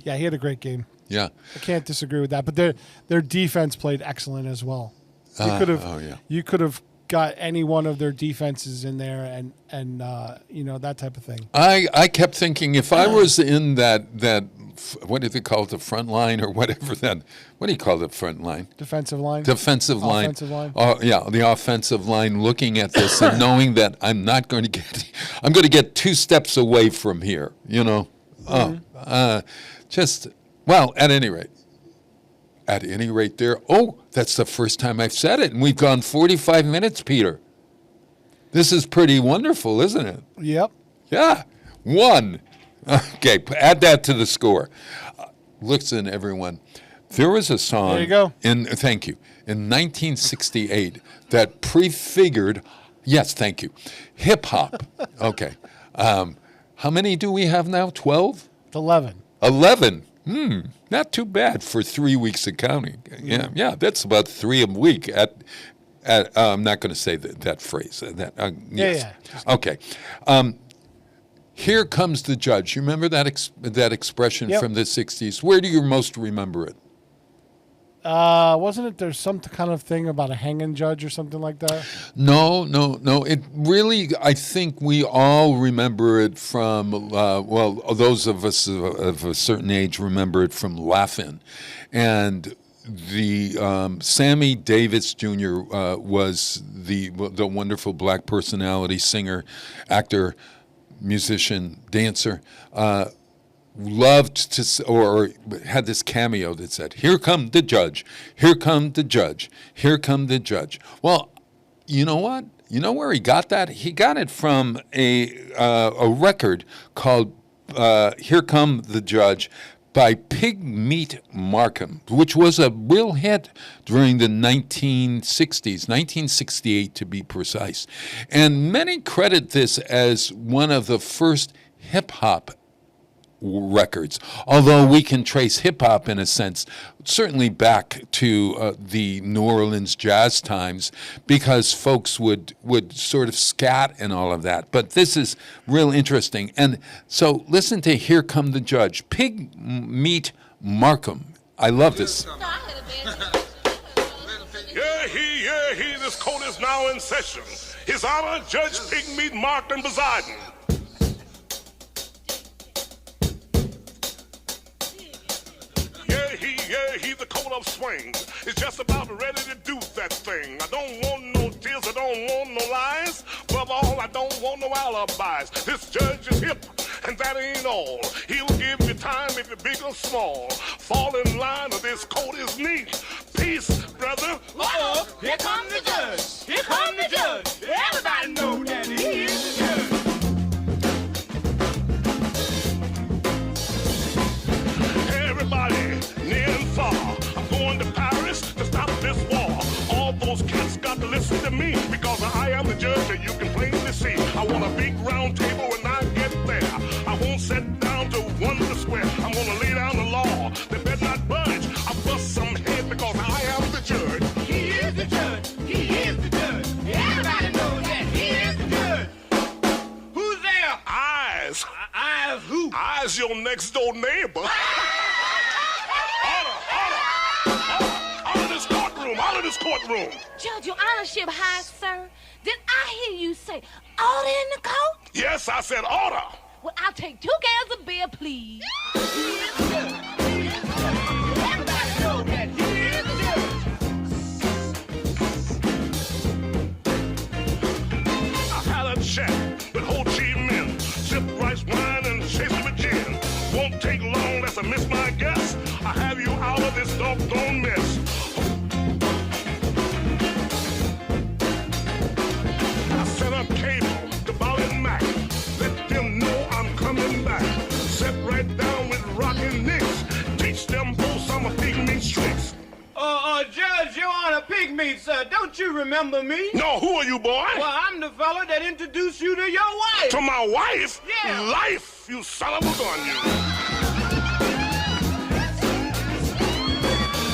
yeah, he had a great game. Yeah. I can't disagree with that. But their defense played excellent as well. You could have got any one of their defenses in there and that type of thing. I kept thinking if I was in that what do they call it, the front line or whatever then? What do you call the front line? Defensive line. Offensive line. Oh yeah, the offensive line. Looking at this and knowing that I'm going to get 2 steps away from here. Well, at any rate, there. Oh, that's the first time I've said it, and we've gone 45 minutes, Peter. This is pretty wonderful, isn't it? Yep. Yeah, 1. Okay, add that to the score. Listen, everyone, there was a song. There you go. Thank you. In 1968, that prefigured. Yes, thank you. Hip hop. Okay. How many do we have now? 12. 11. 11. Not too bad for 3 weeks of counting. Yeah, that's about 3 a week. I'm not going to say that phrase. Yes. Yeah. Okay. Here comes the judge. You remember that expression from the 60s? Where do you most remember it? Wasn't it there's some kind of thing about a hanging judge or something like that? No. It really, I think we all remember it from, those of us of a certain age remember it from Laugh-In. And the Sammy Davis Jr. Was the wonderful black personality, singer, actor, musician, dancer, loved to, or had this cameo that said, "Here come the judge, here come the judge, here come the judge." Well, you know what? You know where he got that? He got it from a record called "Here Come the Judge" by Pigmeat Markham, which was a real hit during the 1960s, 1968 to be precise. And many credit this as one of the first hip-hop records, although we can trace hip-hop in a sense certainly back to the New Orleans jazz times, because folks would sort of scat and all of that. But this is real interesting. And so listen to "Here Come the Judge," Pigmeat Markham. I love this. Yeah, he, this court is now in session. His Honor, Judge Pigmeat Markham presiding. Yeah, he, the coat of swings is just about ready to do that thing. I don't want no tears, I don't want no lies. Above all, I don't want no alibis. This judge is hip, and that ain't all. He'll give you time if you're big or small. Fall in line or this coat is neat. Peace, brother. Uh-oh, here come the judge. Here come the judge. Everybody know that he is the judge. Everybody, near and far, I'm going to Paris to stop this war. All those cats got to listen to me, because I am the judge and you can plainly see. I want a big round table when I get there. I won't sit down to wonder square. I'm gonna lay down the law. They better not budge. I bust some head because I am the judge. He is the judge. He is the judge. Everybody knows that he is the judge. Who's there? Eyes. Eyes who? Eyes your next door neighbor. Out of this courtroom. Judge, your honorship high, sir. Did I hear you say order in the court? Yes, I said order. Well, I'll take 2 cans of beer, please. He is the judge. He is the judge. Everybody knows that he is the judge. I had a chat with Ho Chi Minh. Sip rice wine and chase it with gin. Won't take long, that's a miss my guess. I have you out of this doggone mess. Set up cable to Ball and Mac. Let them know I'm coming back. Sit right down with Rockin' Nicks. Teach them both some of Pigmeat's tricks. Judge, you're on a Pigmeat, sir. Don't you remember me? No, who are you, boy? Well, I'm the fella that introduced you to your wife. To my wife? Yeah. Life, you son of a gun, you.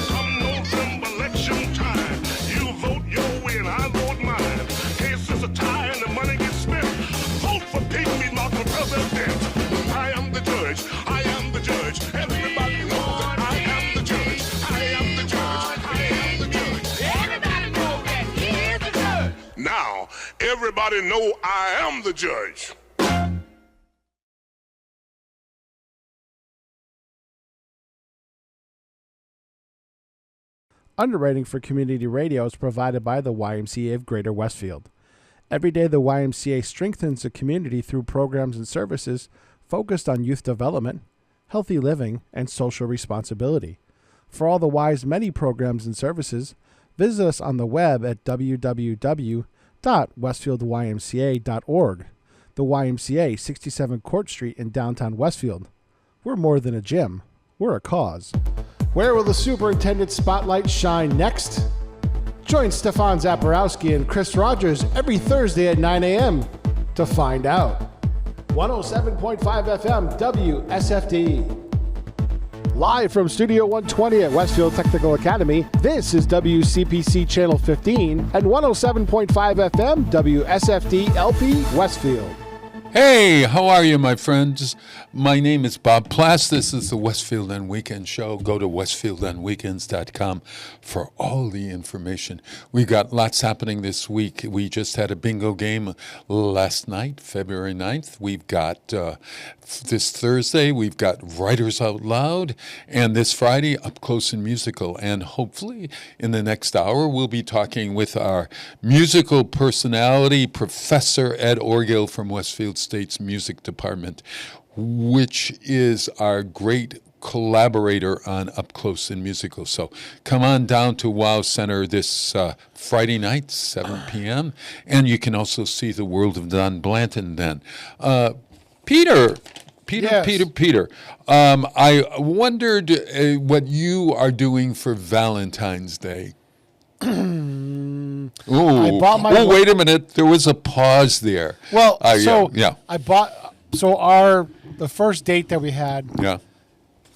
Come November election time. You vote your way and I vote mine. Case is a tie and the money gets spent. Vote for Pigmeat Markham president. I am the judge. I am the judge. Everybody knows that I am the judge. I am the judge. I am the judge. Everybody knows that he is the judge. Now, everybody know I am the judge. Underwriting for community radio is provided by the YMCA of Greater Westfield. Every day, the YMCA strengthens the community through programs and services focused on youth development, healthy living, and social responsibility. For all the Y's many programs and services, visit us on the web at www.westfieldymca.org. The YMCA, 67 Court Street in downtown Westfield. We're more than a gym. We're a cause. Where will the superintendent spotlight shine next? Join Stefan Zaporowski and Chris Rogers every Thursday at 9 a.m. to find out. 107.5 FM WSFD. Live from Studio 120 at Westfield Technical Academy, this is WCPC Channel 15 and 107.5 FM WSFD-LP Westfield. Hey, how are you, my friends? My name is Bob Plass. This is the Westfield on Weekend Show. Go to westfieldonweekends.com for all the information. We got lots happening this week. We just had a bingo game last night, February 9th. We've got this Thursday, we've got Writers Out Loud. And this Friday, Up Close and Musical. And hopefully in the next hour, we'll be talking with our musical personality, Professor Ed Orgill from Westfield States Music Department, which is our great collaborator on Up Close and Musical. So come on down to Wow Center this Friday night, 7 p.m., and you can also see the world of Don Blanton then. Peter. Yes. I wondered what you are doing for Valentine's Day. Ooh. I bought my. Wait a minute. There was a pause there. Well, yeah. I bought. So the first date that we had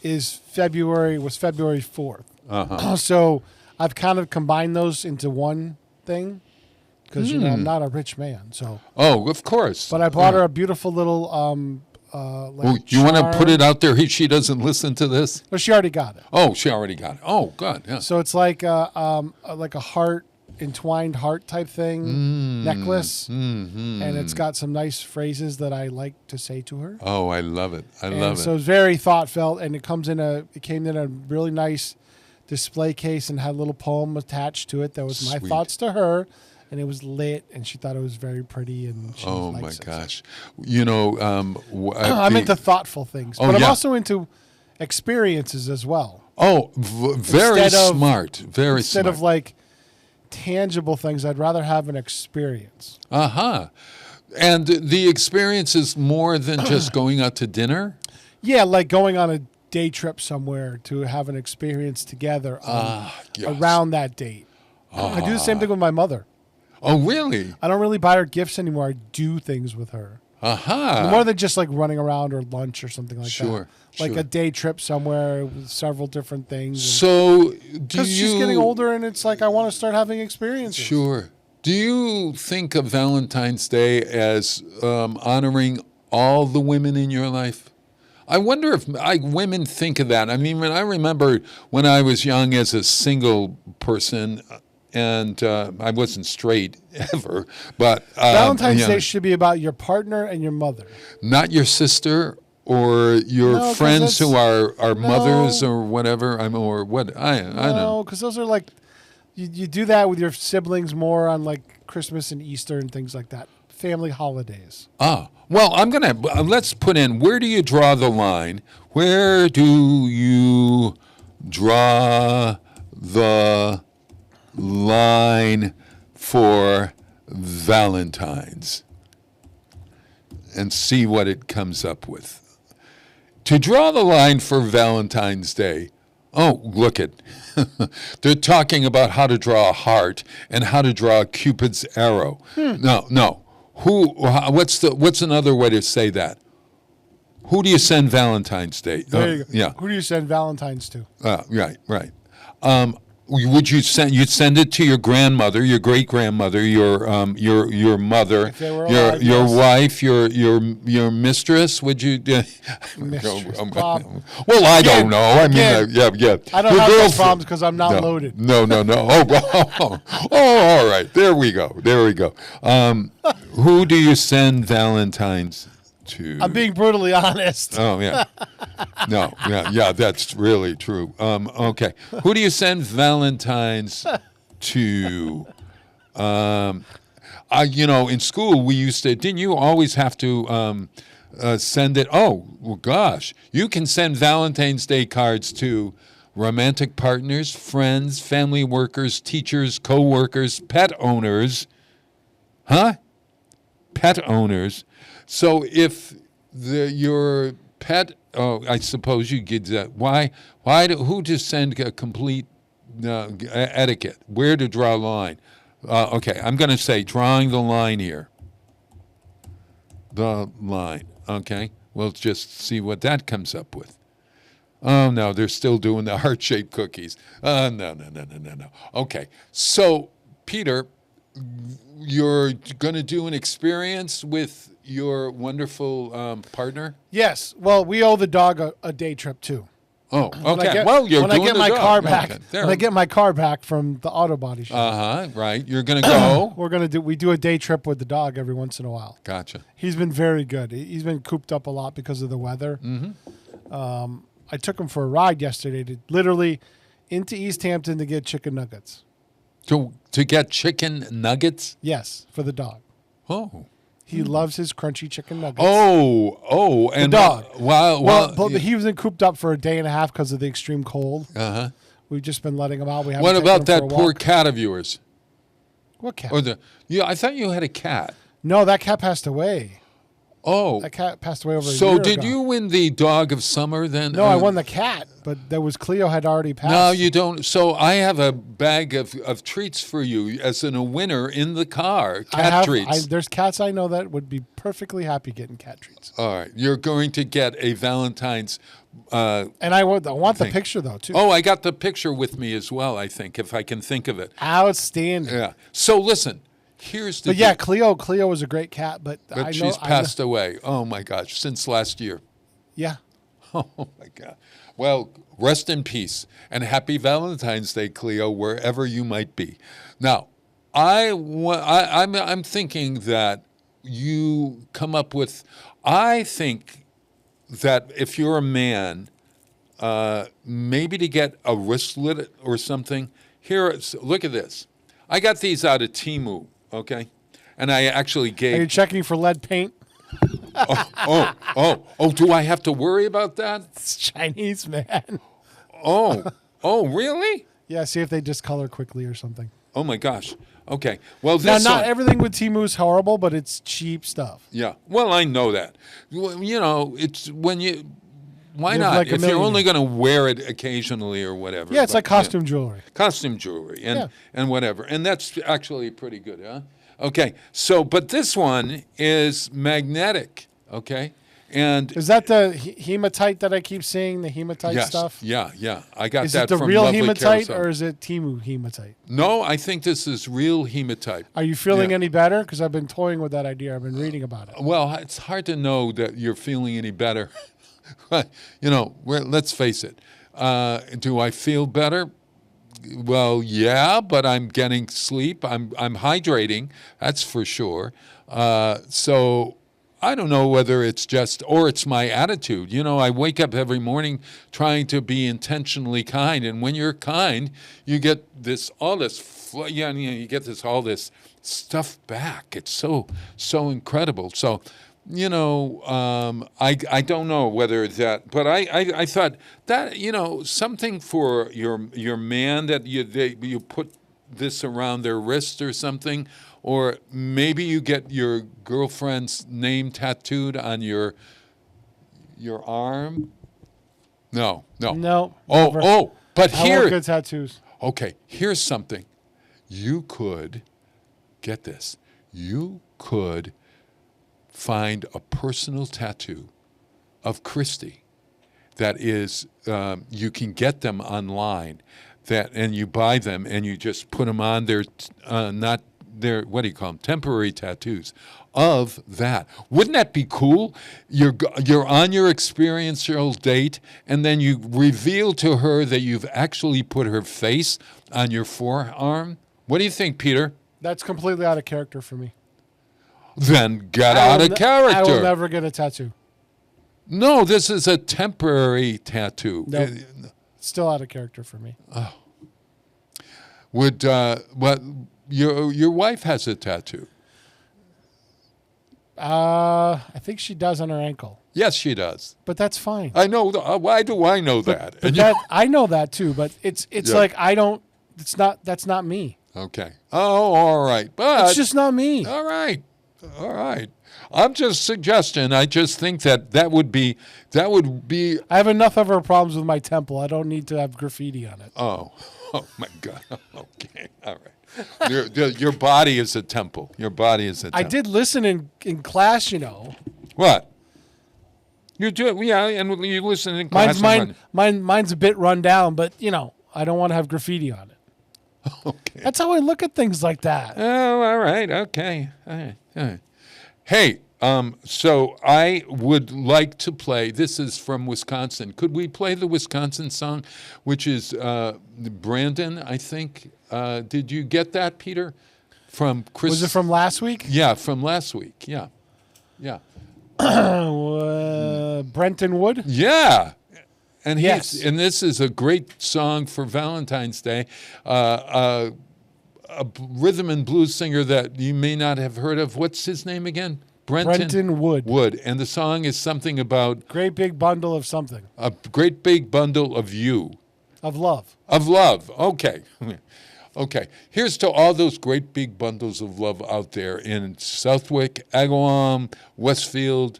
was February 4th. Uh-huh. So I've kind of combined those into one thing because I'm not a rich man. So. Oh, of course. But I bought her a beautiful little you want to put it out there? She doesn't listen to this. Well, she already got it. Oh, she already got it. Oh, good. Yeah. So it's like a heart, entwined heart type thing, necklace, and it's got some nice phrases that I like to say to her. Oh, I love it. I love it. So it's very thoughtful, and it came in a really nice display case and had a little poem attached to it that was my Sweet. thoughts to her. And it was lit, and she thought it was very pretty. And she likes it. Gosh, I'm into thoughtful things, but I'm also into experiences as well. Oh, very smart. Very instead smart. of like tangible things, I'd rather have an experience. And the experience is more than just going out to dinner. Yeah, like going on a day trip somewhere to have an experience together around that date. I do the same thing with my mother. Oh, really? I don't really buy her gifts anymore. I do things with her. More than just like running around or lunch or something like that. Like a day trip somewhere with several different things. So, because she's getting older, and it's like I want to start having experiences. Sure. Do you think of Valentine's Day as honoring all the women in your life? I wonder if women think of that. I mean, I remember when I was young as a single person. And I wasn't straight ever, but Valentine's Day should be about your partner and your mother, not your sister or your friends who are mothers or whatever. I don't know. Because those are like you do that with your siblings more on like Christmas and Easter and things like that, family holidays. Well, I'm gonna let's put in. Where do you draw the line? Where do you draw the line for Valentine's, and see what it comes up with. To draw the line for Valentine's Day, look it. They're talking about how to draw a heart and how to draw Cupid's arrow. No. What's another way to say that? Who do you send Valentine's Day? There you go. Yeah. Who do you send Valentine's to? Right. Would you send it to your grandmother, your great grandmother, your mother, your wife, your mistress? Would you? Mistress, well, I don't know. I mean, yeah. I don't have those problems because I'm not loaded. No. Oh, all right. There we go. Who do you send Valentine's to? I'm being brutally honest. Oh, yeah. No, yeah, that's really true. Okay. Who do you send Valentine's to? In school we used to, didn't you always have to send it? Oh, well, gosh. You can send Valentine's Day cards to romantic partners, friends, family workers, teachers, co-workers, pet owners. Pet owners. So if your pet, I suppose you get that. Who to send a complete etiquette? Where to draw a line? Okay, I'm going to say drawing the line here. The line. Okay, we'll just see what that comes up with. Oh, no, they're still doing the heart-shaped cookies. No. Okay, so, Peter, you're going to do an experience with your wonderful partner? Yes. Well, we owe the dog a day trip, too. Oh, okay. When I get my car back, when I get my car back from the auto body shop. Right. You're going to go? We do a day trip with the dog every once in a while. Gotcha. He's been very good. He's been cooped up a lot because of the weather. Mm-hmm. I took him for a ride yesterday literally into East Hampton to get chicken nuggets. To get chicken nuggets? Yes, for the dog. Oh. He loves his crunchy chicken nuggets. And dog. Well, but he was cooped up for a day and a half because of the extreme cold. uh-huh. We've just been letting him out. We haven't What taken about him that for a poor walk. cat of yours? What cat? I thought you had a cat. No, that cat passed away. Oh, That cat passed away over a year so ago. did you win the dog of summer then? No, I won the cat, but there was Cleo had already passed. No, you don't. So I have a bag of treats for you as a winner in the car. Cat treats. There's cats I know that would be perfectly happy getting cat treats. All right, you're going to get a Valentine's. And I want the picture though too. Oh, I got the picture with me as well. I think if I can think of it. Outstanding. Yeah. So listen, here's the. But yeah, Cleo was a great cat, but I know she's passed away. Oh my gosh, since last year. Yeah. Oh my God. Well, rest in peace and happy Valentine's Day, Cleo, wherever you might be. Now, I'm thinking that you come up with. I think that if you're a man, maybe to get a wristlet or something. Look at this. I got these out of Temu, okay? And I actually gave. Are you checking for lead paint? Do I have to worry about that? It's Chinese, man. Oh, really? Yeah, see if they discolor quickly or something. Oh my gosh. Okay. Well, Now, this not one- everything with Temu is horrible, but it's cheap stuff. Yeah. Well, I know that. Well, it's when you. Why You have not? like a If you're million. only going to wear it occasionally or whatever. Yeah, it's but, like costume jewelry. Costume jewelry Yeah. and whatever. And that's actually pretty good, huh? Okay. So, but this one is magnetic, okay? And Is that the hematite that I keep seeing? The hematite yes, stuff? yeah. I got Is that it the from real Lovely hematite Carousel. or is it Temu hematite? No, I think this is real hematite. Are you feeling Yeah. any better? Because I've been toying with that idea. I've been reading about it. Well, it's hard to know that you're feeling any better. Let's face it. Do I feel better? Well, yeah, but I'm getting sleep. I'm hydrating. That's for sure. So I don't know whether it's it's my attitude. I wake up every morning trying to be intentionally kind, and when you're kind, you get all this stuff back. It's so incredible. So. I don't know whether that, but I thought that something for your man that you put this around their wrist or something, or maybe you get your girlfriend's name tattooed on your arm. No. No. But I want here, good tattoos. okay, here's something. You could get this. You could find a personal tattoo of Christy that is, you can get them online, and you buy them and you just put them on their, not their, what do you call them, temporary tattoos of that. Wouldn't that be cool? You're on your experiential date and then you reveal to her that you've actually put her face on your forearm. What do you think, Peter? That's completely out of character for me. Then get out of character. I will never get a tattoo. No, this is a temporary tattoo. No. Still out of character for me. But your wife has a tattoo. I think she does on her ankle, Yes, she does. but that's fine. I know. Why do I know that? But And that I know that too. But it's Yeah. like I don't. It's not. That's not me. okay. Oh, all right. But It's just not me. all right. I'm just suggesting. I just think that would be. I have enough of her problems with my temple. I don't need to have graffiti on it. Oh my God. Okay. All right. Your body is a temple. Your body is a temple. I did listen in class. What? You do, yeah, and you listen in class. Mine's a bit run down, but I don't want to have graffiti on it. Okay. That's how I look at things like that. Oh, all right. Okay. All right. Hey, so I would like to play. This is from Wisconsin. Could we play the Wisconsin song, which is Brandon? I think. Did you get that, Peter? From Chris. Was it from last week? Yeah, from last week. Yeah. Brenton Wood? Yeah. And Yes. and this is a great song for Valentine's Day. A rhythm and blues singer that you may not have heard of. What's his name again? Brenton Wood. Wood. And the song is something about Great big bundle of something. a great big bundle of you. Of love. Of love. Okay. Okay. Here's to all those great big bundles of love out there in Southwick, Agawam, Westfield,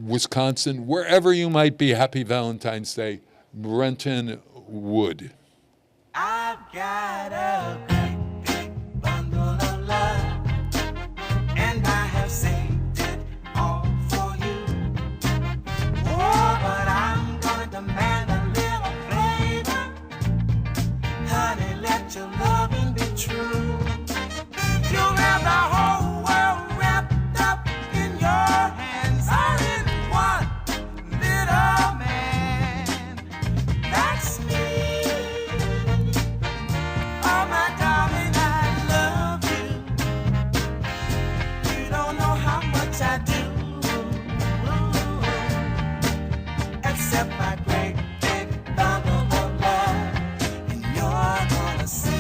Wisconsin, wherever you might be. Happy Valentine's Day. Brenton Wood. I've got a great big bundle of love, and I have saved it all for you. Oh, but I'm gonna demand a little favor. Honey, let your loving be true. You'll have the whole world wrapped up in your hands, all in one little man. That's me. Oh, my darling, I love you. You don't know how much I do. Accept my great big bundle of love, and you're gonna see.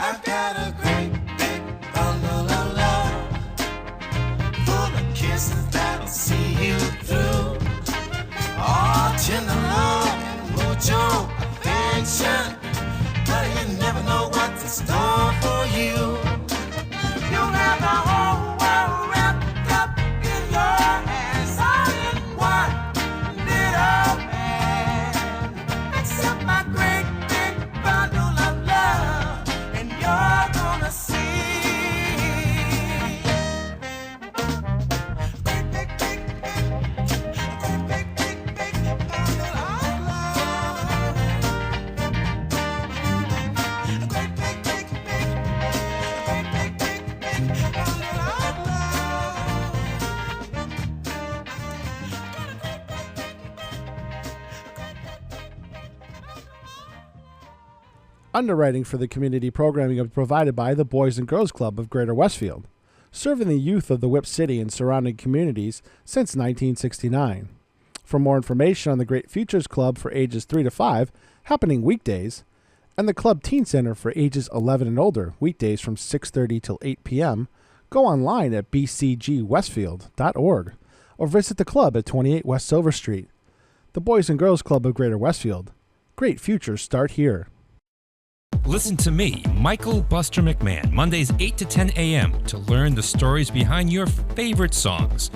I've got a great big bundle of love, full of kisses that'll see you through. Oh, tender love and mucho affection, but you never know what's in store for you. You'll have the whole world wrapped up in your hands, all in one little man. Accept my great big bundle of love, and you're gonna see. Great big, big, big, great big, big bundle of love. Great big, big, big, great big, big bundle of love. Underwriting for the community programming is provided by the Boys and Girls Club of Greater Westfield, serving the youth of the Whip City and surrounding communities since 1969. For more information on the Great Futures Club for ages 3 to 5, happening weekdays, and the Club Teen Center for ages 11 and older, weekdays from 6:30 till 8 p.m., go online at bcgwestfield.org or visit the club at 28 West Silver Street. The Boys and Girls Club of Greater Westfield. Great futures start here. Listen to me, Michael Buster McMahon, Mondays 8 to 10 a.m. to learn the stories behind your favorite songs.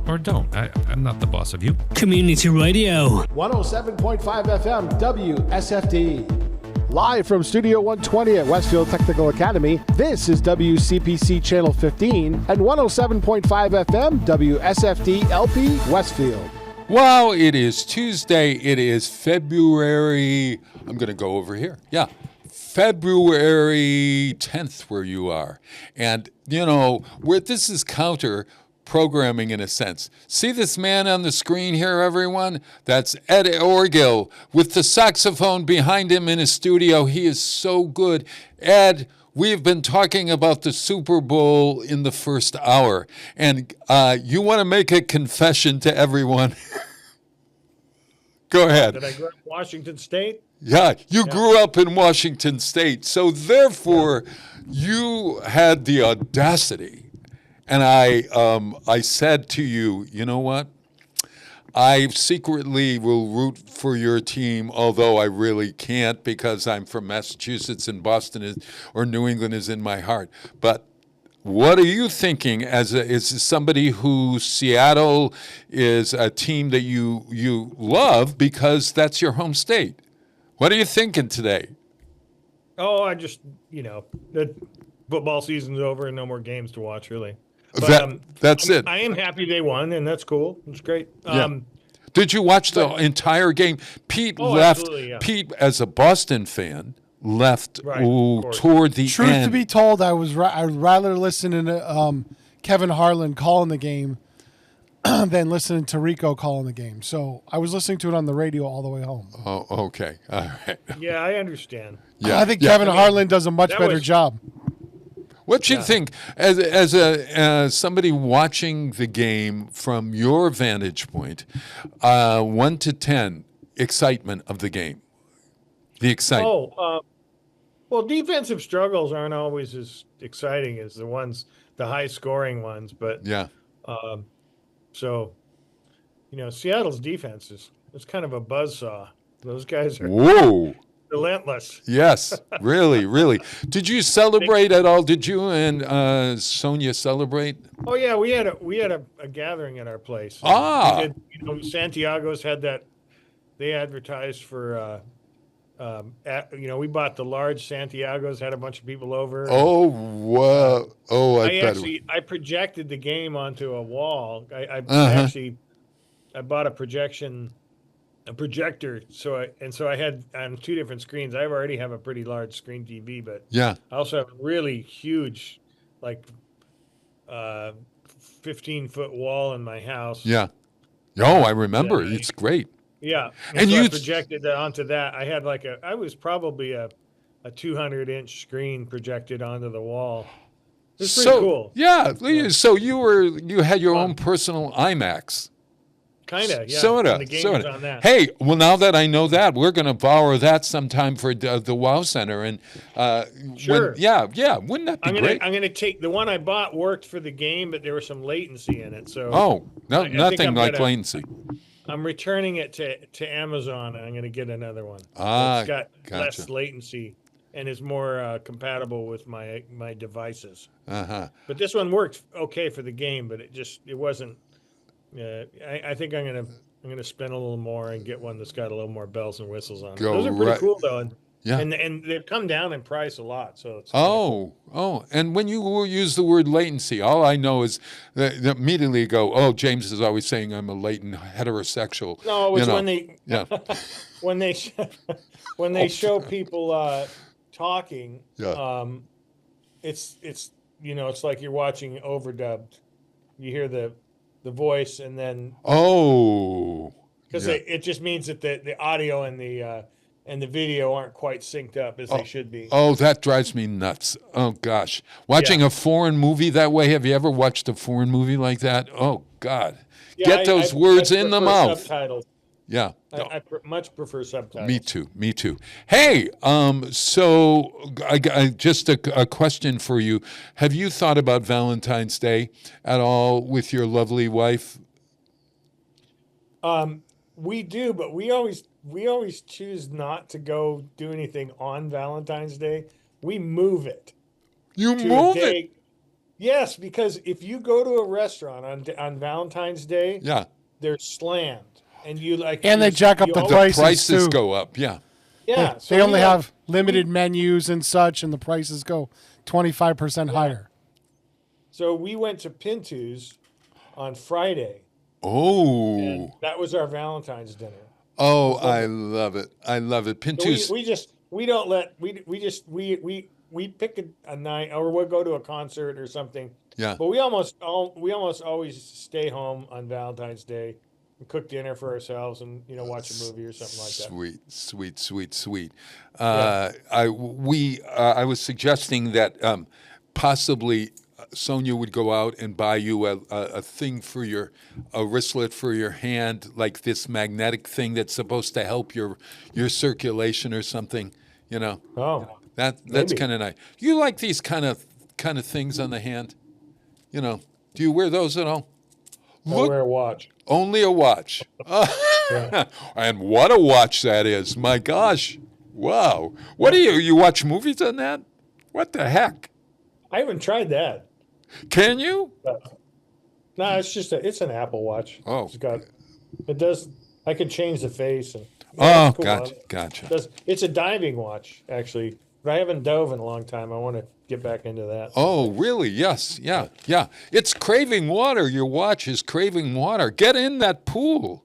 Or don't. I'm not the boss of you. Community Radio. 107.5 FM WSFD. Live from Studio 120 at Westfield Technical Academy, this is WCPC Channel 15 and 107.5 FM WSFD-LP Westfield. Wow, it is Tuesday. It is February. I'm going to go over here. Yeah. February 10th, where you are. And, you know, where this is counter programming in a sense. See this man on the screen here, everyone? That's Ed Orgill with the saxophone behind him in his studio. He is so good. Ed, we've been talking about the Super Bowl in the first hour. And you want to make a confession to everyone? Go ahead. Did I grow up in Washington State? Yeah, you grew up in Washington State. So therefore, you had the audacity. And I said to you, you know what? I secretly will root for your team, although I really can't because I'm from Massachusetts and Boston or New England is in my heart. But what are you thinking as somebody who Seattle is a team that you love because that's your home state? What are you thinking today? Oh, I just, the football season's over and no more games to watch, really. But, that's it. I am happy they won, and that's cool. It's great. Yeah. Did you watch the entire game? Pete left. Yeah. Pete, as a Boston fan, left toward the end. Truth to be told, I'd rather listen to Kevin Harlan calling the game than listening to Rico calling the game. So I was listening to it on the radio all the way home. Oh, okay. All right. Yeah, I understand. Yeah. I think Kevin Harlan does a much that better was- job. What you think as somebody watching the game from your vantage point, 1 to 10, excitement of the game, the excitement. Well, defensive struggles aren't always as exciting as the high scoring ones, but Yeah. so, Seattle's defense it's kind of a buzzsaw. Those guys are Whoa. relentless. Yes, really, really. Did you celebrate at all? Did you and Sonia celebrate? Oh yeah, we had a gathering at our place. Ah. We did, Santiago's had that. They advertised for. We bought the large Santiago's. Had a bunch of people over. Oh, wow. Oh, I bet. I projected the game onto a wall. I bought a projector. So I had on 2 different screens. I already have a pretty large screen TV, but Yeah. I also have a really huge, 15-foot wall in my house. Yeah. Oh, I remember. It's great. Yeah. And so you I projected that onto that. I had I was probably a 200-inch screen projected onto the wall. It's pretty cool. Yeah. So you had your own personal IMAX. Kind of, yeah. Sorta. And the game was on that. Hey, well, now that I know that, we're going to borrow that sometime for the WoW Center. And Sure. Wouldn't that be great? I'm going to take the one I bought worked for the game, but there was some latency in it. So no, I think nothing like latency. I'm returning it to Amazon, and I'm going to get another one. Ah, it's got gotcha. less latency and is more compatible with my devices. Uh-huh. But this one worked okay for the game, but it wasn't. I think I'm gonna spend a little more and get one that's got a little more bells and whistles on it. Those are pretty cool though, and they've come down in price a lot. So it's and when you use the word latency, all I know is that immediately go, oh, James is always saying I'm a latent heterosexual. No, it's when they when they show sorry. people talking. Yeah. It's like you're watching overdubbed. You hear the voice and then because it just means that the audio and the video aren't quite synced up as they should be. Oh, that drives me nuts. Oh gosh, watching a foreign movie that way. Have you ever watched a foreign movie like that? Oh God, get those words in the mouth. Subtitles. Yeah. I much prefer subtitles. Me too. Hey, so I just a question for you. Have you thought about Valentine's Day at all with your lovely wife? We do, but we always choose not to go do anything on Valentine's Day. We move it. You move it? Yes, because if you go to a restaurant on Valentine's Day, they're slammed. And they jack up the prices, the prices too. go up, yeah. Yeah. They only have limited menus and such, and the prices go 25% higher. So we went to Pintu's on Friday. Oh. And that was our Valentine's dinner. Oh, I love it. I love it. Pintu's. So we pick a night, or we'll go to a concert or something. Yeah. But we almost always stay home on Valentine's Day. Cook dinner for ourselves and watch a movie or something like that. Sweet. I was suggesting that possibly Sonia would go out and buy you a thing for a wristlet for your hand, like this magnetic thing that's supposed to help your circulation or something. Oh, that's kind of nice. You like these kind of things on the hand? Do you wear those at all? I wear a watch. Only a watch. And what a watch that is. My gosh. Wow. What do you watch movies on that? What the heck? I haven't tried that. Can you? No, it's an Apple Watch. Oh. I can change the face. And, cool. Gotcha. It's a diving watch, actually. But I haven't dove in a long time. I want to get back into that. Oh, really? Yes. Yeah. It's craving water. Your watch is craving water. Get in that pool.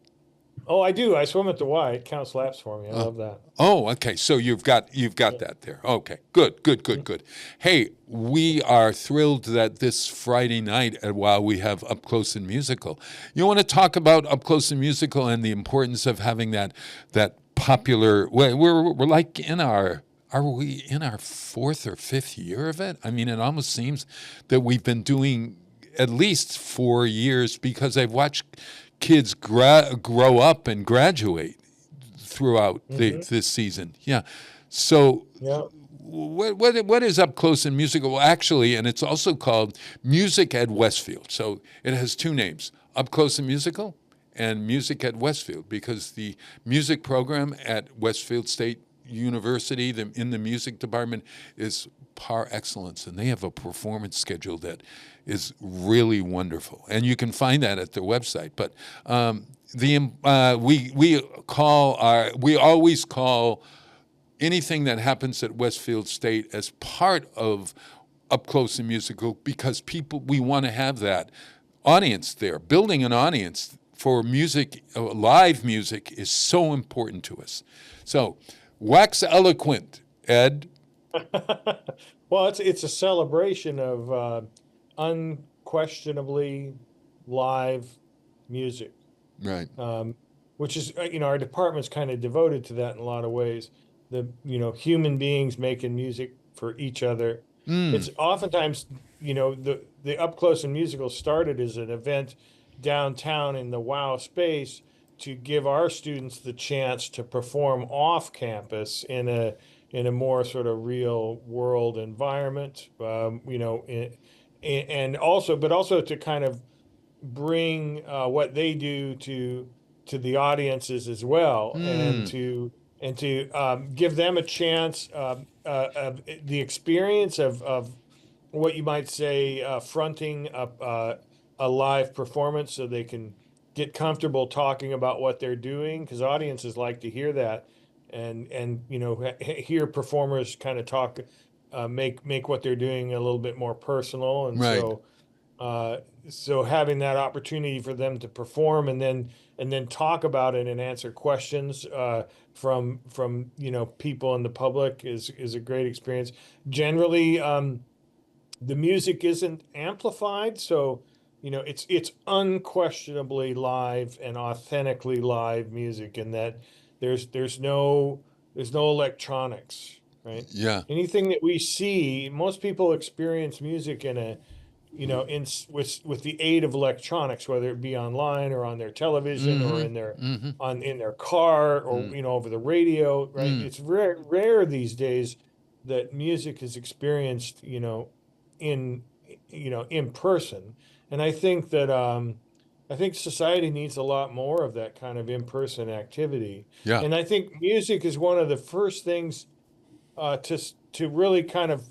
Oh, I do. I swim at the Y. It counts laps for me. I love that. Oh, okay. So you've got that there. Okay, good. Hey, we are thrilled that this Friday night at WOW we have Up Close and Musical. You want to talk about Up Close and Musical and the importance of having that popular? We're like are we in our 4th or 5th year of it? I mean, it almost seems that we've been doing at least 4 years because I've watched kids grow up and graduate throughout this season. Yeah. So what is Up Close and Musical? Well, actually, and it's also called Music at Westfield. So it has 2 names, Up Close and Musical and Music at Westfield, because the music program at Westfield State University in the music department is par excellence, and they have a performance schedule that is really wonderful, and you can find that at their website. But we always call anything that happens at Westfield State as part of Up Close and Musical, because we want to have that audience there. Building an audience for music, live music, is so important to us. So wax eloquent, Ed. Well, it's a celebration of unquestionably live music, right? Which is, our department's kind of devoted to that in a lot of ways. Human beings making music for each other. It's oftentimes, the Up Close and Musical started as an event downtown in the WOW space to give our students the chance to perform off campus in a more sort of real world environment, and also to kind of bring what they do to the audiences as well, and to give them a chance of the experience of what you might say fronting a live performance, so they can get comfortable talking about what they're doing, because audiences like to hear that, and hear performers kind of talk, make what they're doing a little bit more personal, and right. So having that opportunity for them to perform and then talk about it and answer questions from people in the public is a great experience. Generally, the music isn't amplified, so it's unquestionably live and authentically live music, in that there's no electronics, right? Yeah. Anything that we see, most people experience music with the aid of electronics, whether it be online or on their television or in their car or over the radio, right? It's rare these days that music is experienced in person. And I think that society needs a lot more of that kind of in-person activity. Yeah. And I think music is one of the first things to really kind of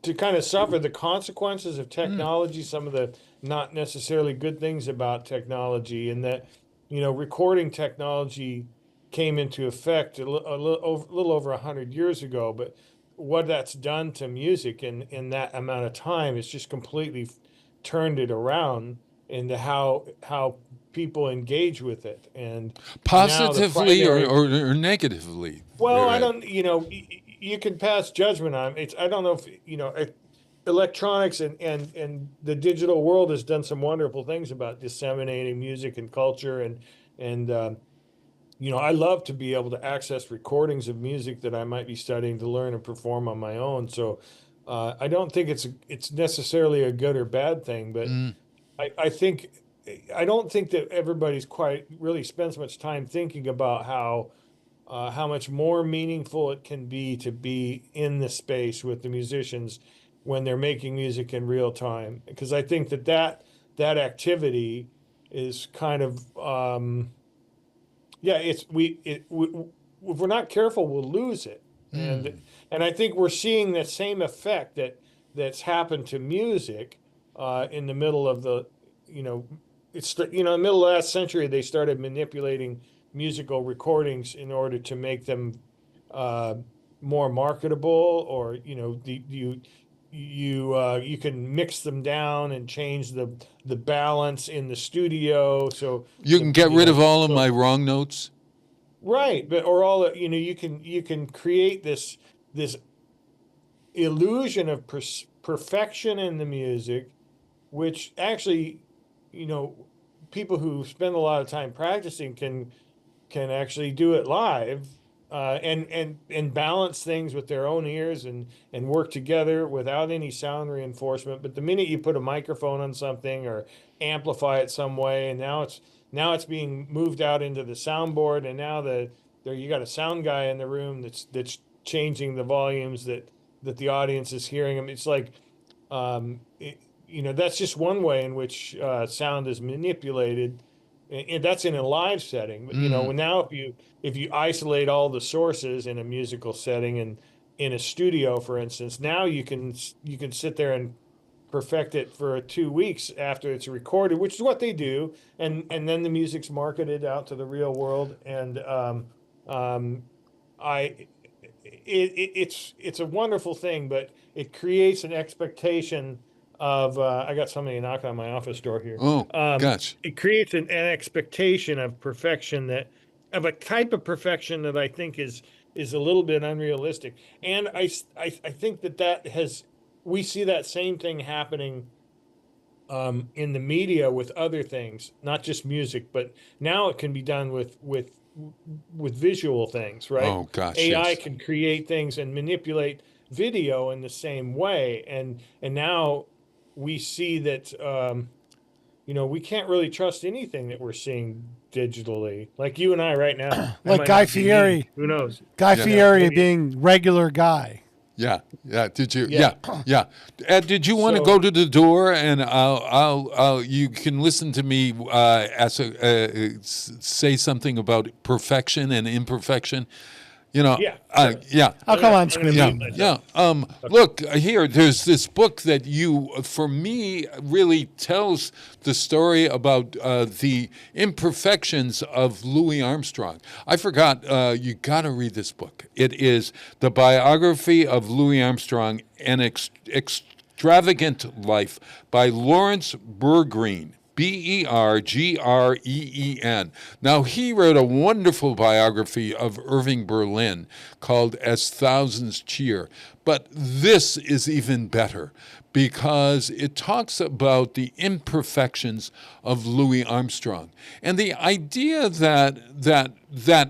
to kind of suffer the consequences of technology, some of the not necessarily good things about technology, and that recording technology came into effect a little over 100 years ago, but what that's done to music in that amount of time is just completely turned it around into how people engage with it, and positively or negatively. Well, I don't. You can pass judgment on it. I don't know if electronics and the digital world has done some wonderful things about disseminating music and culture, and I love to be able to access recordings of music that I might be studying to learn and perform on my own. So I don't think it's necessarily a good or bad thing, but I don't think that everybody's quite really spends much time thinking about how much more meaningful it can be to be in the space with the musicians when they're making music in real time. Because I think that activity is kind of if we're not careful, we'll lose it. And I think we're seeing the same effect that's happened to music in the middle of the middle of last century. They started manipulating musical recordings in order to make them more marketable, or you can mix them down and change the balance in the studio. So you can get rid of all of my wrong notes. Right, but or all you can create this illusion of perfection in the music, which actually, people who spend a lot of time practicing can actually do it live, and balance things with their own ears and work together without any sound reinforcement. But the minute you put a microphone on something or amplify it some way, and now it's being moved out into the soundboard, and now you got a sound guy in the room that's changing the volumes that the audience is hearing them. It's like, that's just one way in which sound is manipulated, and that's in a live setting. But now if you isolate all the sources in a musical setting and in a studio, for instance, now you can sit there and perfect it for 2 weeks after it's recorded, which is what they do, and then the music's marketed out to the real world. And it's a wonderful thing, but it creates an expectation of I got somebody knocking on my office door here. Oh, gosh. It creates an expectation of perfection, of a type of perfection that I think is a little bit unrealistic. And I think we see that same thing happening in the media with other things, not just music, but now it can be done with visual things, right? Oh gosh, AI yes. can create things and manipulate video in the same way, and now we see that we can't really trust anything that we're seeing digitally, like you and I right now. Like Guy Fieri. Who knows? Guy Fieri being regular guy. Yeah. Did you? Yeah. Ed, did you want to go to the door, and I'll you can listen to me say something about perfection and imperfection. Yeah. I'll come on screen. Look here. There's this book that for me, really tells the story about the imperfections of Louis Armstrong. I forgot. You got to read this book. It is the biography of Louis Armstrong, An Extravagant Life by Lawrence Bergreen. Bergreen. Now, he wrote a wonderful biography of Irving Berlin called As Thousands Cheer. But this is even better because it talks about the imperfections of Louis Armstrong. And the idea that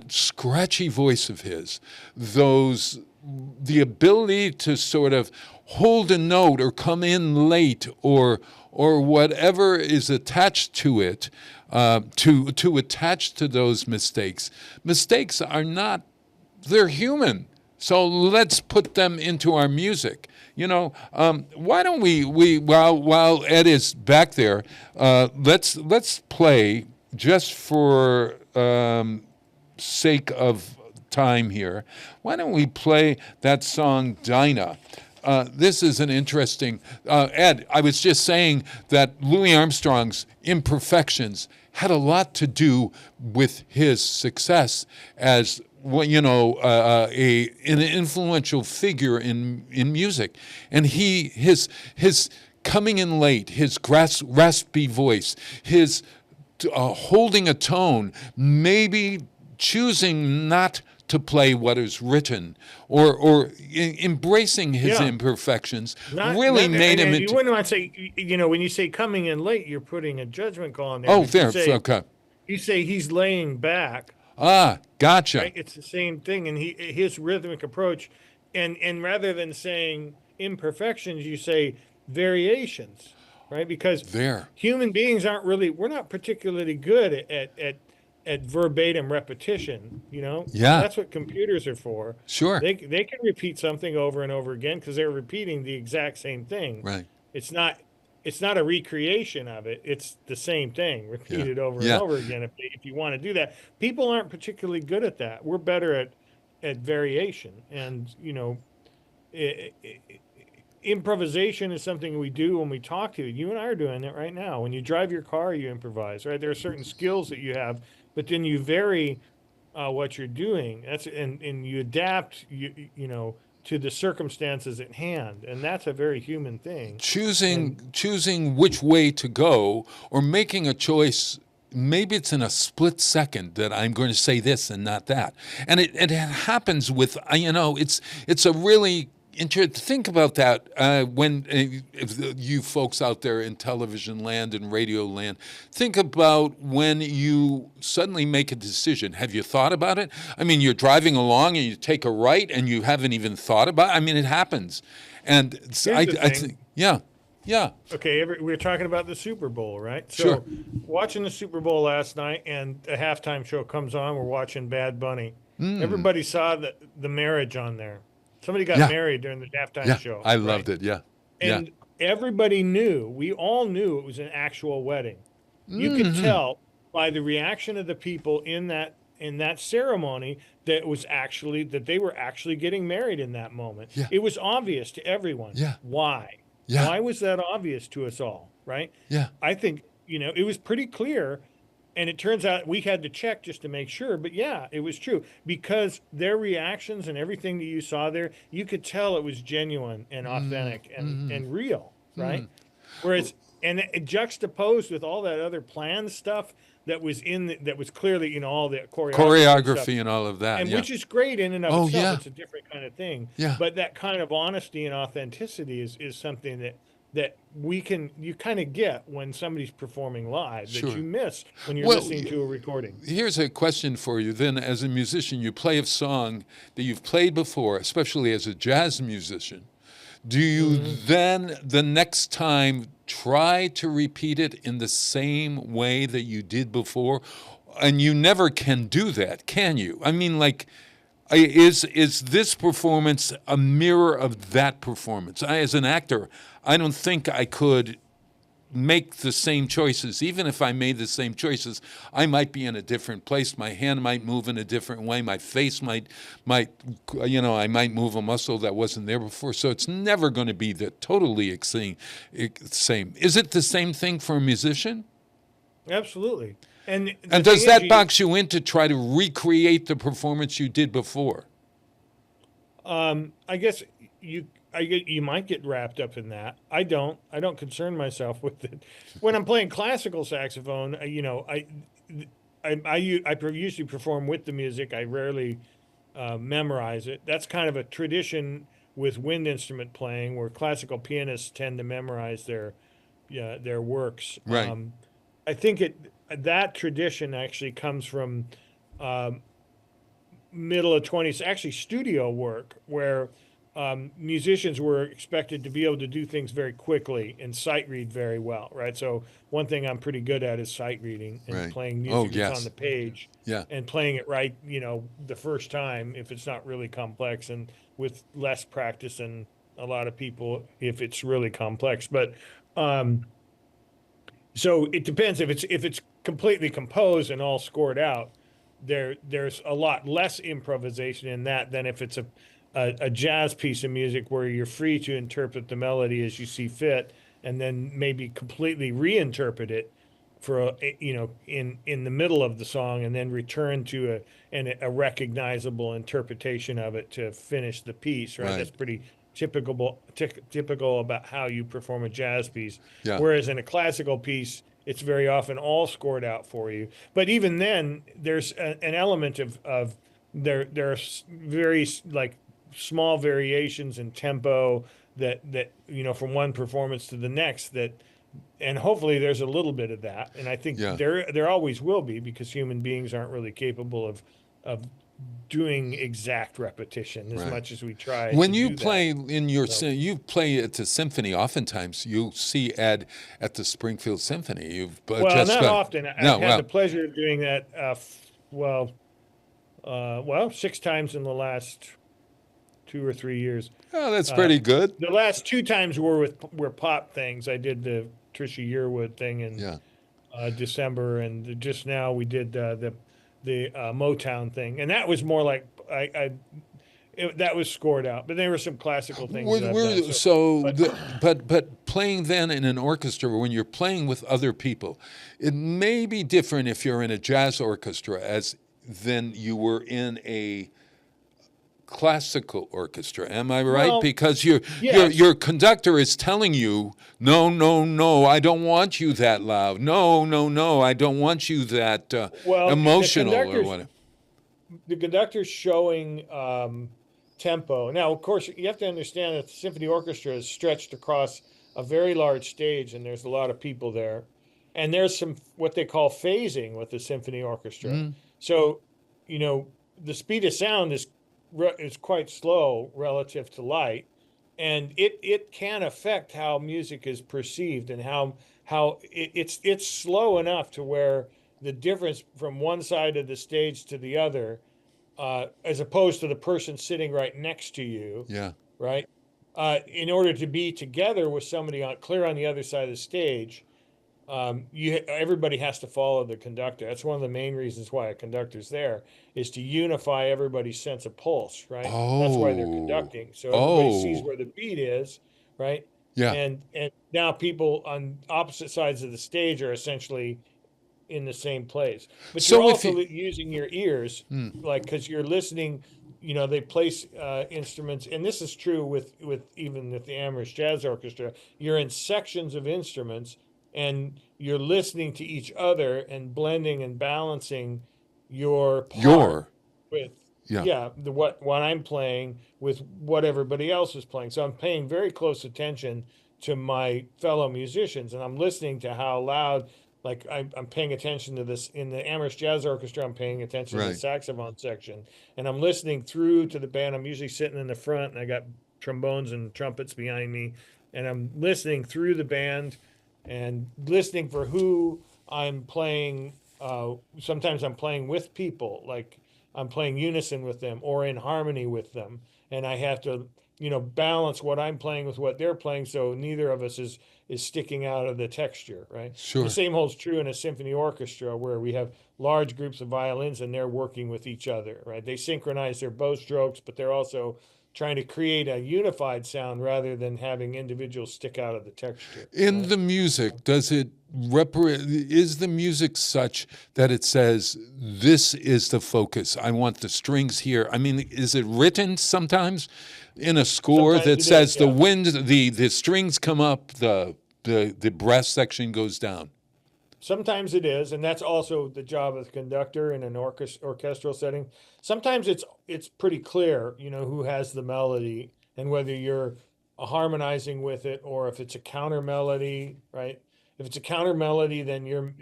scratchy voice of his, the ability to sort of hold a note or come in late or whatever is attached to it, to attach to those mistakes. Mistakes are not, they're human. So let's put them into our music. Why don't we while Ed is back there, let's play, just for sake of time here, why don't we play that song Dinah? This is an interesting, Ed, I was just saying that Louis Armstrong's imperfections had a lot to do with his success as an influential figure in music. And his coming in late, his raspy voice, his holding a tone, maybe choosing not to play what is written, or embracing his imperfections, made him. You wouldn't want to say, when you say coming in late, you're putting a judgment call on there. Oh, fair. Okay. You say he's laying back. Ah, gotcha. Right? It's the same thing, and his rhythmic approach, and rather than saying imperfections, you say variations, right? Because human beings we're not particularly good at verbatim repetition, Yeah. That's what computers are for. Sure. They can repeat something over and over again because they're repeating the exact same thing. Right. It's not a recreation of it. It's the same thing repeated over and over again. If you want to do that, people aren't particularly good at that. We're better at variation, and improvisation is something we do when we talk to you. You and I are doing it right now. When you drive your car, you improvise, right? There are certain skills that you have, but then you vary what you're doing. And you adapt, to the circumstances at hand, and that's a very human thing. Choosing which way to go, or making a choice. Maybe it's in a split second that I'm going to say this and not that, and it happens with it's a really think about that when if you folks out there in television land and radio land, think about when you suddenly make a decision. Have you thought about it? I mean, you're driving along and you take a right and you haven't even thought about it. I mean, it happens. And I think, yeah. Okay, we were talking about the Super Bowl, right? So Sure. Watching the Super Bowl last night, and a halftime show comes on. We're watching Bad Bunny. Everybody saw the marriage on there. Somebody got married during the halftime show. I loved it. Yeah. And everybody knew, we all knew it was an actual wedding. You could tell by the reaction of the people in that ceremony that they were actually getting married in that moment. Yeah. It was obvious to everyone. Yeah. Why? Yeah. Why was that obvious to us all? Right? Yeah. I think, it was pretty clear. And it turns out we had to check just to make sure. But yeah, it was true, because their reactions and everything that you saw there, you could tell it was genuine and authentic and real, right? Whereas, and it juxtaposed with all that other planned stuff that was that was clearly, all the choreography and all of that. And which is great in and of itself. It's a different kind of thing. Yeah. But that kind of honesty and authenticity is something that you kind of get when somebody's performing live that you miss when you're listening to a recording. Here's a question for you then. As a musician, you play a song that you've played before, especially as a jazz musician. Do you then, the next time, try to repeat it in the same way that you did before? And you never can do that, can you? I mean, like, is this performance a mirror of that performance? As an actor, I don't think I could make the same choices. Even if I made the same choices, I might be in a different place. My hand might move in a different way. My face might I might move a muscle that wasn't there before. So it's never going to be totally same. Is it the same thing for a musician? Absolutely. And does that box you in to try to recreate the performance you did before? I guess you might get wrapped up in that. I don't concern myself with it. When I'm playing classical saxophone, I usually perform with the music. I rarely memorize it. That's kind of a tradition with wind instrument playing, where classical pianists tend to memorize their works. Right. I think that tradition actually comes from middle of 20s, actually studio work, where musicians were expected to be able to do things very quickly and sight read very well, right? So one thing I'm pretty good at is sight reading and playing music that's on the page and playing it right, the first time if it's not really complex, and with less practice than a lot of people if it's really complex. But so it depends. If it's completely composed and all scored out, there's a lot less improvisation in that than if it's a jazz piece of music where you're free to interpret the melody as you see fit, and then maybe completely reinterpret it for in the middle of the song, and then return to a recognizable interpretation of it to finish the piece. Right. That's pretty typical about how you perform a jazz piece. Yeah. Whereas in a classical piece, it's very often all scored out for you. But even then, there's an element of there's very small variations in tempo that from one performance to the next, and hopefully there's a little bit of that. And I think there always will be, because human beings aren't really capable of doing exact repetition as much as we try. When you play you play at the symphony, oftentimes you'll see Ed at the Springfield Symphony. Often. I've had the pleasure of doing that. 6 times in the last 2 or 3 years. Oh, that's pretty good. The last 2 times were pop things. I did the Trisha Yearwood thing in December, and just now we did the Motown thing, and that was more like that was scored out, but there were some classical things. But playing then in an orchestra, when you're playing with other people, it may be different if you're in a jazz orchestra than you were in a classical orchestra. Am I right? Well, because yes. your conductor is telling you, no, no, no, I don't want you that loud. No, no, no, I don't want you that emotional or whatever. The conductor's showing tempo. Now, of course, you have to understand that the symphony orchestra is stretched across a very large stage, and there's a lot of people there. And there's some what they call phasing with the symphony orchestra. So, the speed of sound is quite slow relative to light, and it can affect how music is perceived and how it's slow enough to where the difference from one side of the stage to the other, as opposed to the person sitting right next to you, right? In order to be together with somebody clear on the other side of the stage, everybody has to follow the conductor. That's one of the main reasons why a conductor's there, is to unify everybody's sense of pulse, right? That's why they're conducting. So everybody sees where the beat is, right? Yeah. And now people on opposite sides of the stage are essentially in the same place. But So you're if also using your ears, like, because you're listening. They place instruments, and this is true with even with the Amherst Jazz Orchestra. You're in sections of instruments, and you're listening to each other and blending and balancing your part with what I'm playing with what everybody else is playing. So I'm paying very close attention to my fellow musicians, and I'm listening to how loud. Like I'm paying attention to this in the Amherst Jazz Orchestra. I'm paying attention to the saxophone section, and I'm listening through to the band. I'm usually sitting in the front, and I got trombones and trumpets behind me, and I'm listening through the band and listening for who I'm playing. Sometimes I'm playing with people, like I'm playing unison with them or in harmony with them, and I have to balance what I'm playing with what they're playing, so neither of us is sticking out of the texture, right? Sure. The same holds true in a symphony orchestra, where we have large groups of violins and they're working with each other, right? They synchronize their bow strokes, but they're also trying to create a unified sound rather than having individuals stick out of the texture. In the music, is the music such that it says, this is the focus, I want the strings here? I mean, is it written sometimes in a score that says the strings come up, the brass section goes down? Sometimes it is, and that's also the job of the conductor in an orchestral setting. Sometimes it's pretty clear, who has the melody and whether you're harmonizing with it or if it's a counter melody, right? If it's a counter melody, then you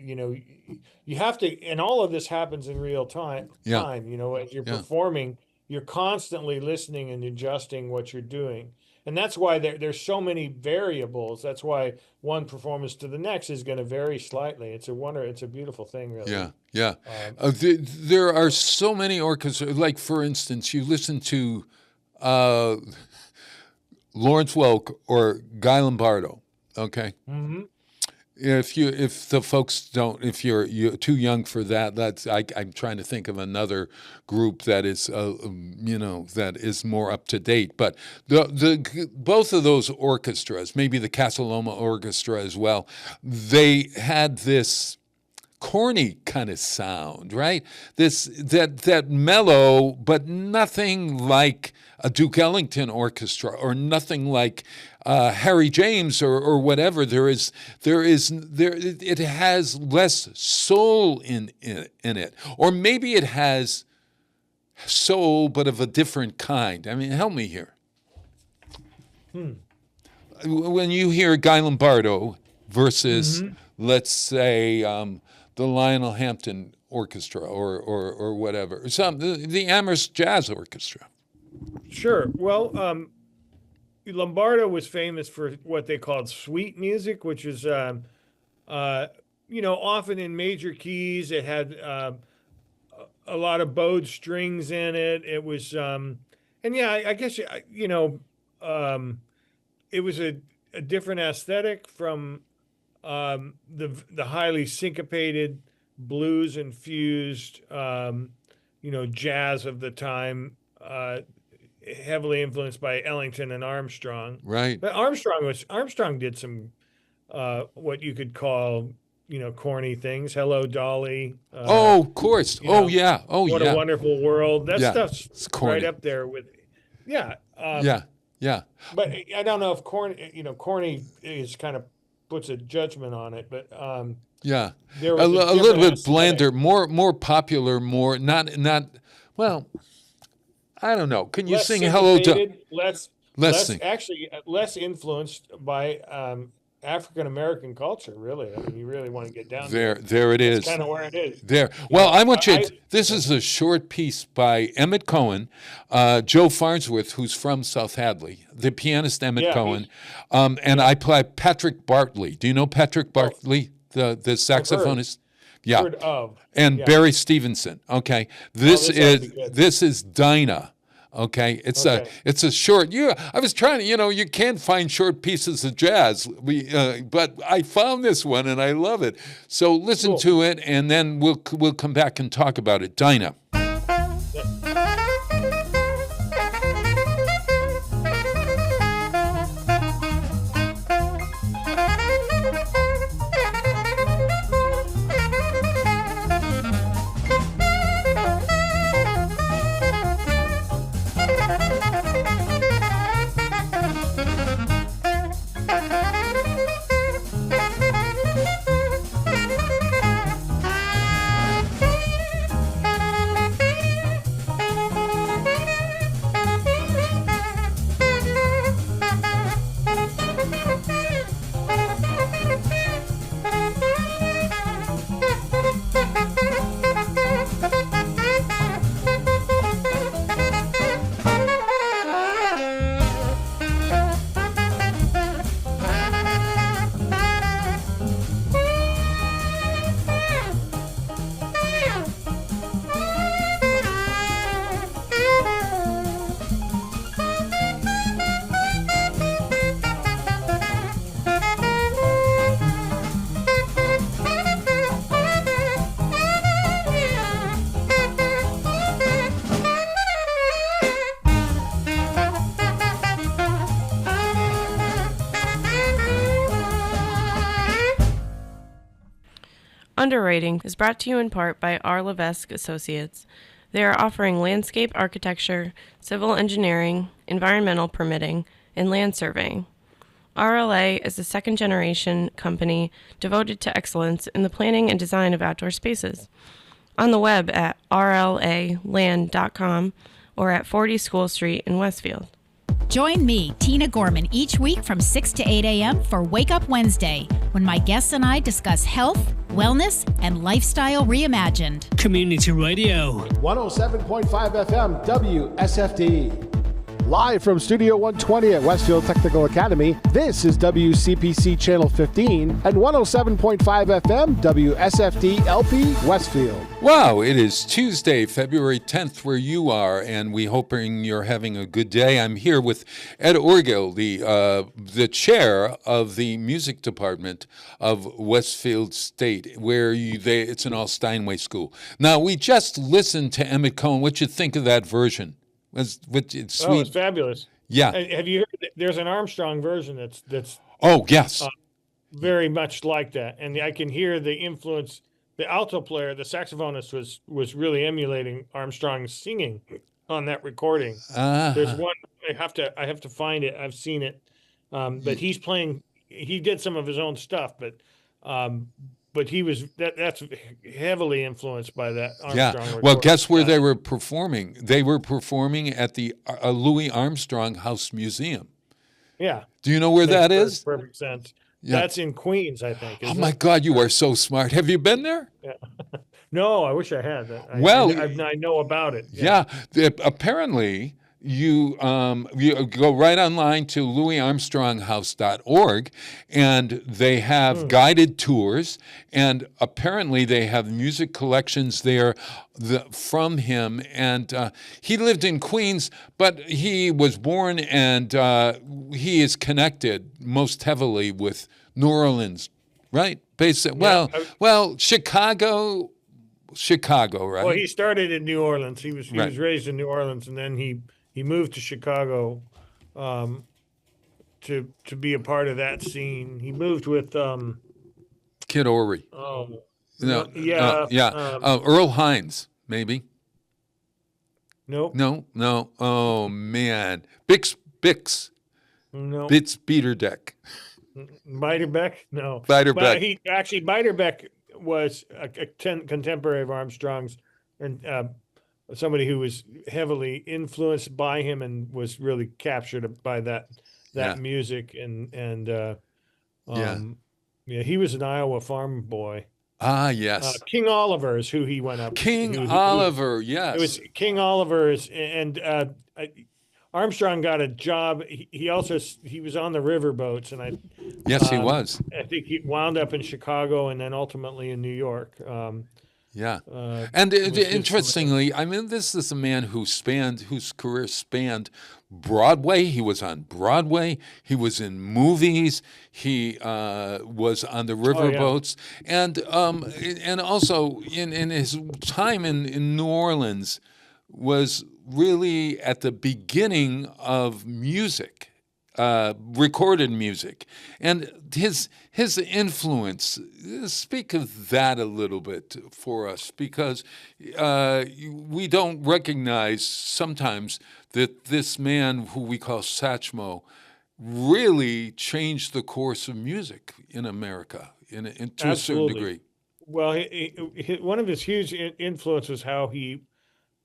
have to, and all of this happens in real time. As you're performing, you're constantly listening and adjusting what you're doing. And that's why there's so many variables. That's why one performance to the next is going to vary slightly. It's a beautiful thing, really. Yeah. There are so many orchestras. Like, for instance, you listen to Lawrence Welk or Guy Lombardo, okay? Mm-hmm. If the folks don't, if you're too young for that, I'm trying to think of another group that is that is more up to date. But the both of those orchestras, maybe the Casa Loma Orchestra as well, they had this corny kind of sound, right? That mellow, but nothing like a Duke Ellington orchestra or nothing like Harry James or whatever. It has less soul in it, or maybe it has soul but of a different kind. I mean, help me here. When you hear Guy Lombardo versus, let's say, the Lionel Hampton Orchestra or whatever, the Amherst Jazz Orchestra. Sure. Well, Lombardo was famous for what they called suite music, which is, often in major keys. It had a lot of bowed strings in it. It was, I guess, it was a different aesthetic from the highly syncopated, blues infused, jazz of the time. Heavily influenced by Ellington and Armstrong. Right. But Armstrong did some what you could call, corny things. Hello, Dolly. Of course. What a Wonderful World. That stuff's corny. right up there with Yeah. Yeah. But I don't know if corny is kind of puts a judgment on it, but yeah, there a was little bit aesthetic. blander, more popular, more not. Well, I don't know. Can you Less sing "Hello" to syndicated, less sing? actually less influenced by African American culture. Really, I mean, you really want to get down There to it is. That's kind of where it is. There. Well, I want you. This is a short piece by Emmett Cohen, Joe Farnsworth, who's from South Hadley, the pianist Emmett Cohen, and I play Patrick Bartley. Do you know Patrick Bartley, the saxophonist? Yeah. Heard of. And Barry Stevenson. Okay. This is Dinah. Okay, it's a short. I was trying to. You can't find short pieces of jazz. But I found this one and I love it. So listen to it, and then we'll come back and talk about it. Dinah. Underwriting is brought to you in part by R. Levesque Associates. They are offering landscape architecture, civil engineering, environmental permitting, and land surveying. RLA is a second-generation company devoted to excellence in the planning and design of outdoor spaces. On the web at rlaland.com or at 40 School Street in Westfield. Join me, Tina Gorman, each week from 6 to 8 a.m. for Wake Up Wednesday, when my guests and I discuss health, wellness, and lifestyle reimagined. Community Radio. 107.5 FM WSFD. Live from Studio 120 at Westfield Technical Academy, this is WCPC Channel 15 and 107.5 FM WSFD-LP Westfield. Wow, it is Tuesday, February 10th, where you are, and we hoping you're having a good day. I'm here with Ed Orgill, the chair of the music department of Westfield State, where it's an all Steinway school. Now, we just listened to Emmett Cohen. What you think of that version? It's sweet. Oh, it's fabulous. Yeah. Have you heard? There's an Armstrong version that's. Oh, yes. Very much like that, and I can hear the influence. The alto player, the saxophonist, was really emulating Armstrong's singing on that recording. There's one. I have to find it. I've seen it, but he's playing. He did some of his own stuff, but he was that's heavily influenced by that Armstrong recording. Well, guess where they were performing? They were performing at the Louis Armstrong House Museum. Yeah. Do you know where that is? Perfect sense. Yeah. That's in Queens, I think. Oh my God, you are so smart. Have you been there? Yeah. No, I wish I had. I know about it. Yeah. Apparently, you go right online to louisarmstronghouse.org, and they have guided tours, and apparently they have music collections there from him. And he lived in Queens, but he was born, and he is connected most heavily with New Orleans, right? Well, Chicago, right? Well, he started in New Orleans. He was raised in New Orleans, and then he moved to Chicago to be a part of that scene. He moved with Kid Ory. Oh, no, yeah, Earl Hines, maybe. Nope. No. Oh man, Bix. No. Bits Bieterdeck. Beiderbecke? No. Beiderbecke. But Beiderbecke was a contemporary of Armstrong's, and somebody who was heavily influenced by him and was really captured by that music. He was an Iowa farm boy. Ah, yes. King Oliver is who he went up. King Oliver, yes. It was King Oliver's, and Armstrong got a job. He was on the riverboats, and Yes, he was. I think he wound up in Chicago and then ultimately in New York. Interestingly, I mean, this is a man whose career spanned Broadway. He was on Broadway. He was in movies. He was on the riverboats, and also in his time in New Orleans was really at the beginning of music. Recorded music, and his influence. Speak of that a little bit for us, because we don't recognize sometimes that this man, who we call Satchmo, really changed the course of music in America to a certain degree. Well, one of his huge influences was how he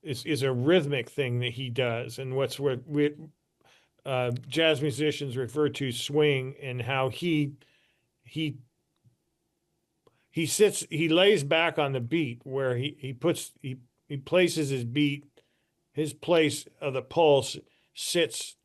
is a rhythmic thing that he does, and what's what jazz musicians refer to swing, and how he lays back on the beat, where he places his beat, his place of the pulse sits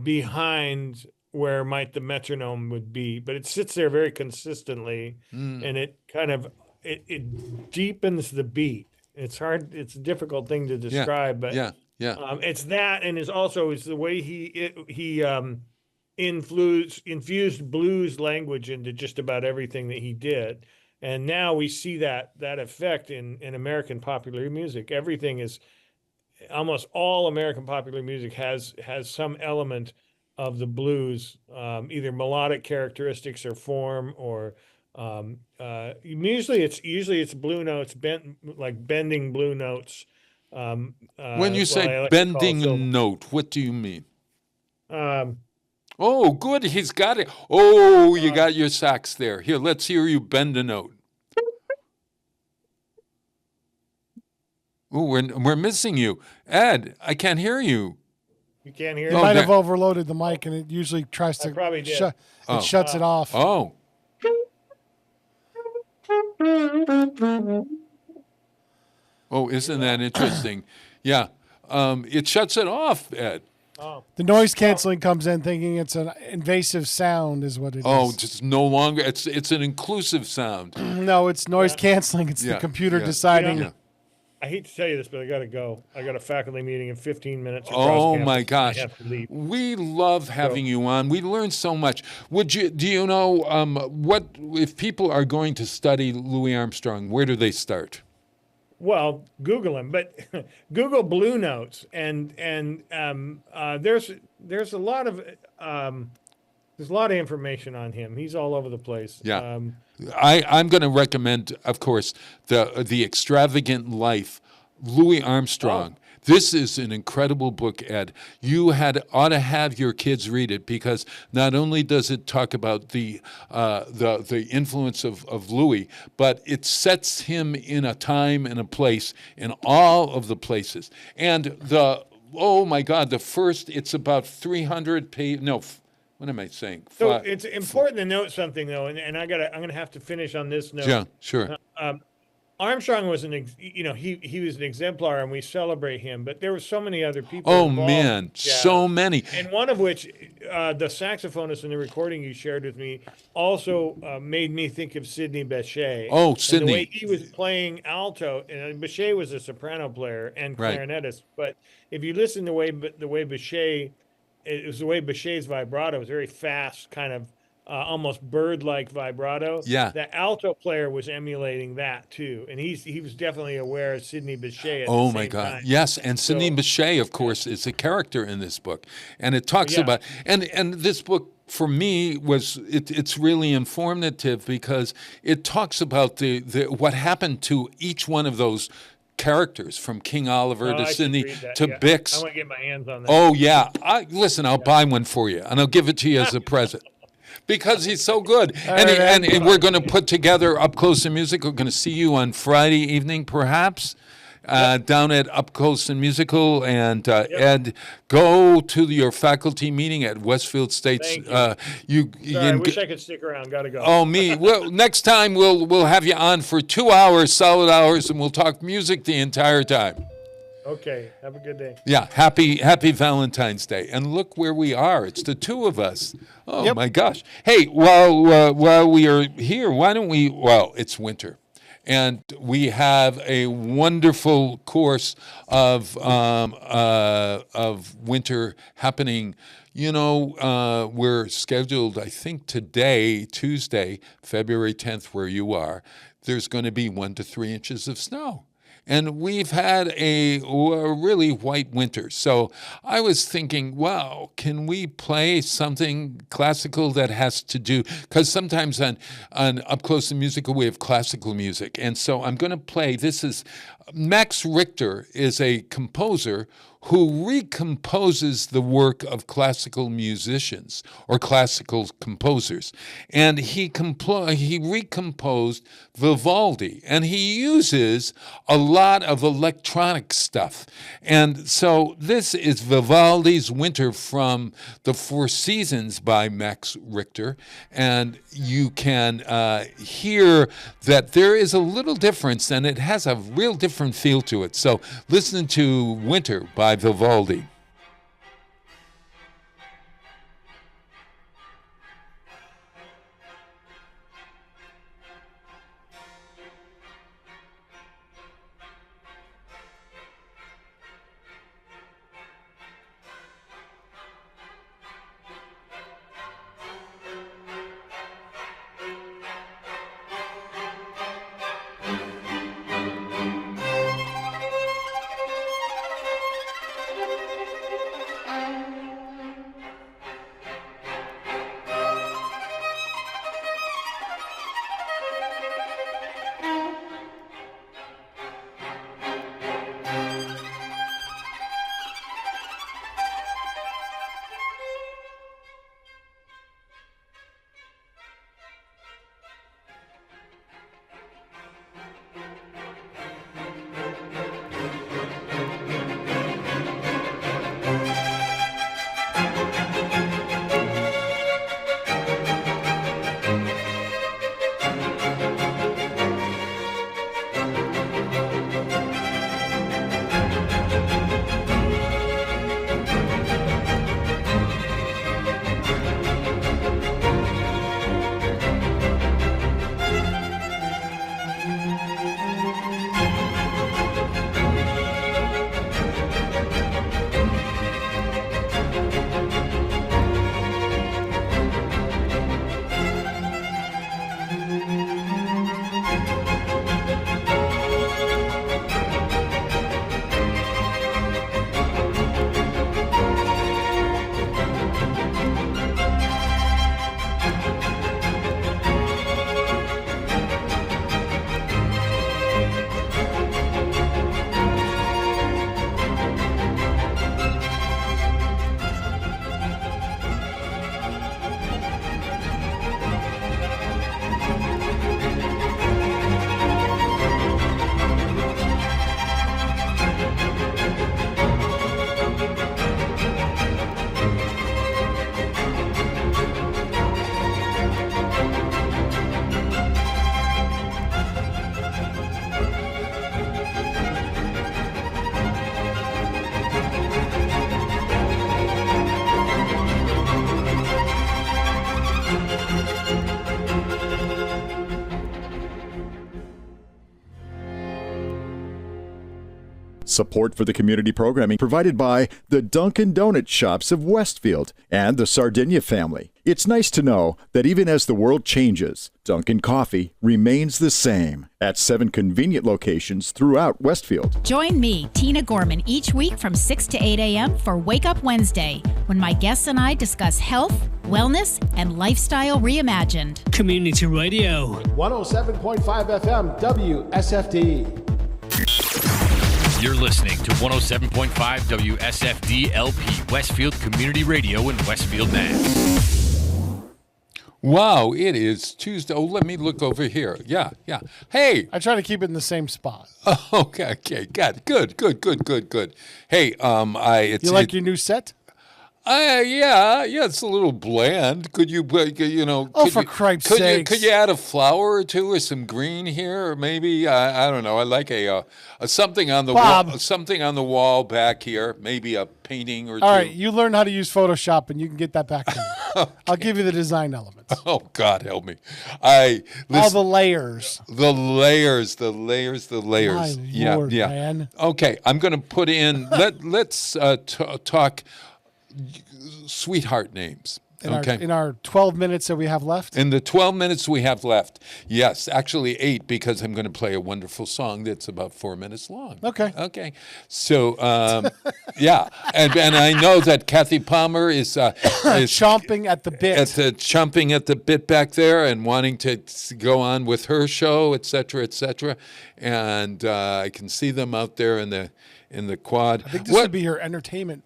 behind where might the metronome would be, but it sits there very consistently, and it kind of it deepens the beat. It's a difficult thing to describe, but it's that, and it's the way he infused blues language into just about everything that he did. And now we see that effect in American popular music. Everything is, almost all American popular music has some element of the blues, either melodic characteristics or form, or usually it's blue notes, bending blue notes. When you say bending note, what do you mean? Oh, good, he's got it. Oh, you got your sax there. Here, let's hear you bend a note. Oh, we're missing you. Ed, I can't hear you. You can't hear me? You might have overloaded the mic, and it usually tries to shuts it off. Oh. Oh, isn't that interesting? Yeah. It shuts it off, Ed. Oh. The noise canceling comes in thinking it's an invasive sound is what it is. Oh, just no longer. It's an inclusive sound. No, it's noise canceling. It's the computer deciding. I hate to tell you this, but I got to go. I got a faculty meeting in 15 minutes. Oh my gosh. I have to leave. We love having you on. We learned so much. Do you know what, if people are going to study Louis Armstrong, where do they start? Well, Google him, but Google Blue Notes, and there's a lot of information on him. He's all over the place. Yeah, I'm going to recommend, of course, the Extravagant Life, Louis Armstrong. Oh. This is an incredible book, Ed. You ought to have your kids read it, because not only does it talk about the influence of Louis, but it sets him in a time and a place in all of the places. And the first, it's about 300 pages. No, what am I saying? So it's important to note something, though, and I'm gonna have to finish on this note. Yeah, sure. Armstrong was he was an exemplar, and we celebrate him. But there were so many other people. Oh man, so many. And one of which, the saxophonist in the recording you shared with me, also made me think of Sidney Bechet. Oh, Sidney! And the way he was playing alto, and Bechet was a soprano player and clarinetist. But if you listen to the way Bechet, it was the way Bechet's vibrato was very fast, kind of. Almost bird-like vibrato. Yeah. The alto player was emulating that too, and he was definitely aware of Sidney Bechet. At oh the my same God! time. Yes, and Sidney Bechet, of course, is a character in this book, and it talks about and this book for me it's really informative, because it talks about the what happened to each one of those characters from King Oliver to I should Sidney read that, to yeah. Bix. I want to get my hands on that. Oh, yeah. Listen, I'll buy one for you, and I'll give it to you as a present. Because he's so good. And we're going to put together Up Close and Musical. We're going to see you on Friday evening, perhaps, down at Up Close and Musical. And go to your faculty meeting at Westfield State's. Thank you. Sorry, I wish I could stick around. Got to go. Oh, me. Well, next time we'll have you on for 2 hours, solid hours, and we'll talk music the entire time. Okay. Have a good day. Yeah. Happy Valentine's Day. And look where we are. It's the two of us. Oh, my gosh. Hey, while we are here, why don't we, it's winter. And we have a wonderful course of winter happening. You know, we're scheduled, I think today, Tuesday, February 10th, where you are, there's going to be 1 to 3 inches of snow. And we've had a really white winter. So I was thinking, wow, can we play something classical that has to do, because sometimes on Up Close and Musical, we have classical music. And so I'm going to play, Max Richter is a composer who recomposes the work of classical musicians or classical composers. And he recomposed Vivaldi, and he uses a lot of electronic stuff. And so this is Vivaldi's Winter from the Four Seasons by Max Richter. And you can hear that there is a little difference, and it has a real different feel to it. So listen to Winter by Vivaldi. Support for the community programming provided by the Dunkin' Donut Shops of Westfield and the Sardinia family. It's nice to know that even as the world changes, Dunkin' Coffee remains the same at 7 convenient locations throughout Westfield. Join me, Tina Gorman, each week from 6 to 8 a.m. for Wake Up Wednesday, when my guests and I discuss health, wellness, and lifestyle reimagined. Community Radio. 107.5 FM, WSFD. You're listening to 107.5 WSFD-LP, Westfield Community Radio in Westfield, Mass. Wow, it is Tuesday. Oh, let me look over here. Yeah. Hey. I try to keep it in the same spot. Okay. Good. Hey, You like your new set? Yeah, it's a little bland. Could you, for Christ's sakes. Could you add a flower or two or some green here, or maybe I don't know. I like a something on the wall, something on the wall back here, maybe a painting or two. All right, you learn how to use Photoshop, and you can get that back to me. Okay. I'll give you the design elements. Oh God, help me! All the layers. The layers. My Lord, man. Okay, I'm going to put in. Let's talk sweetheart names. In our 12 minutes that we have left? In the 12 minutes we have left. Yes, actually 8, because I'm going to play a wonderful song that's about 4 minutes long. Okay. So, yeah. And I know that Kathy Palmer is chomping at the bit. Chomping at the bit back there and wanting to go on with her show, et cetera. And I can see them out there in the quad. I think this would be her entertainment.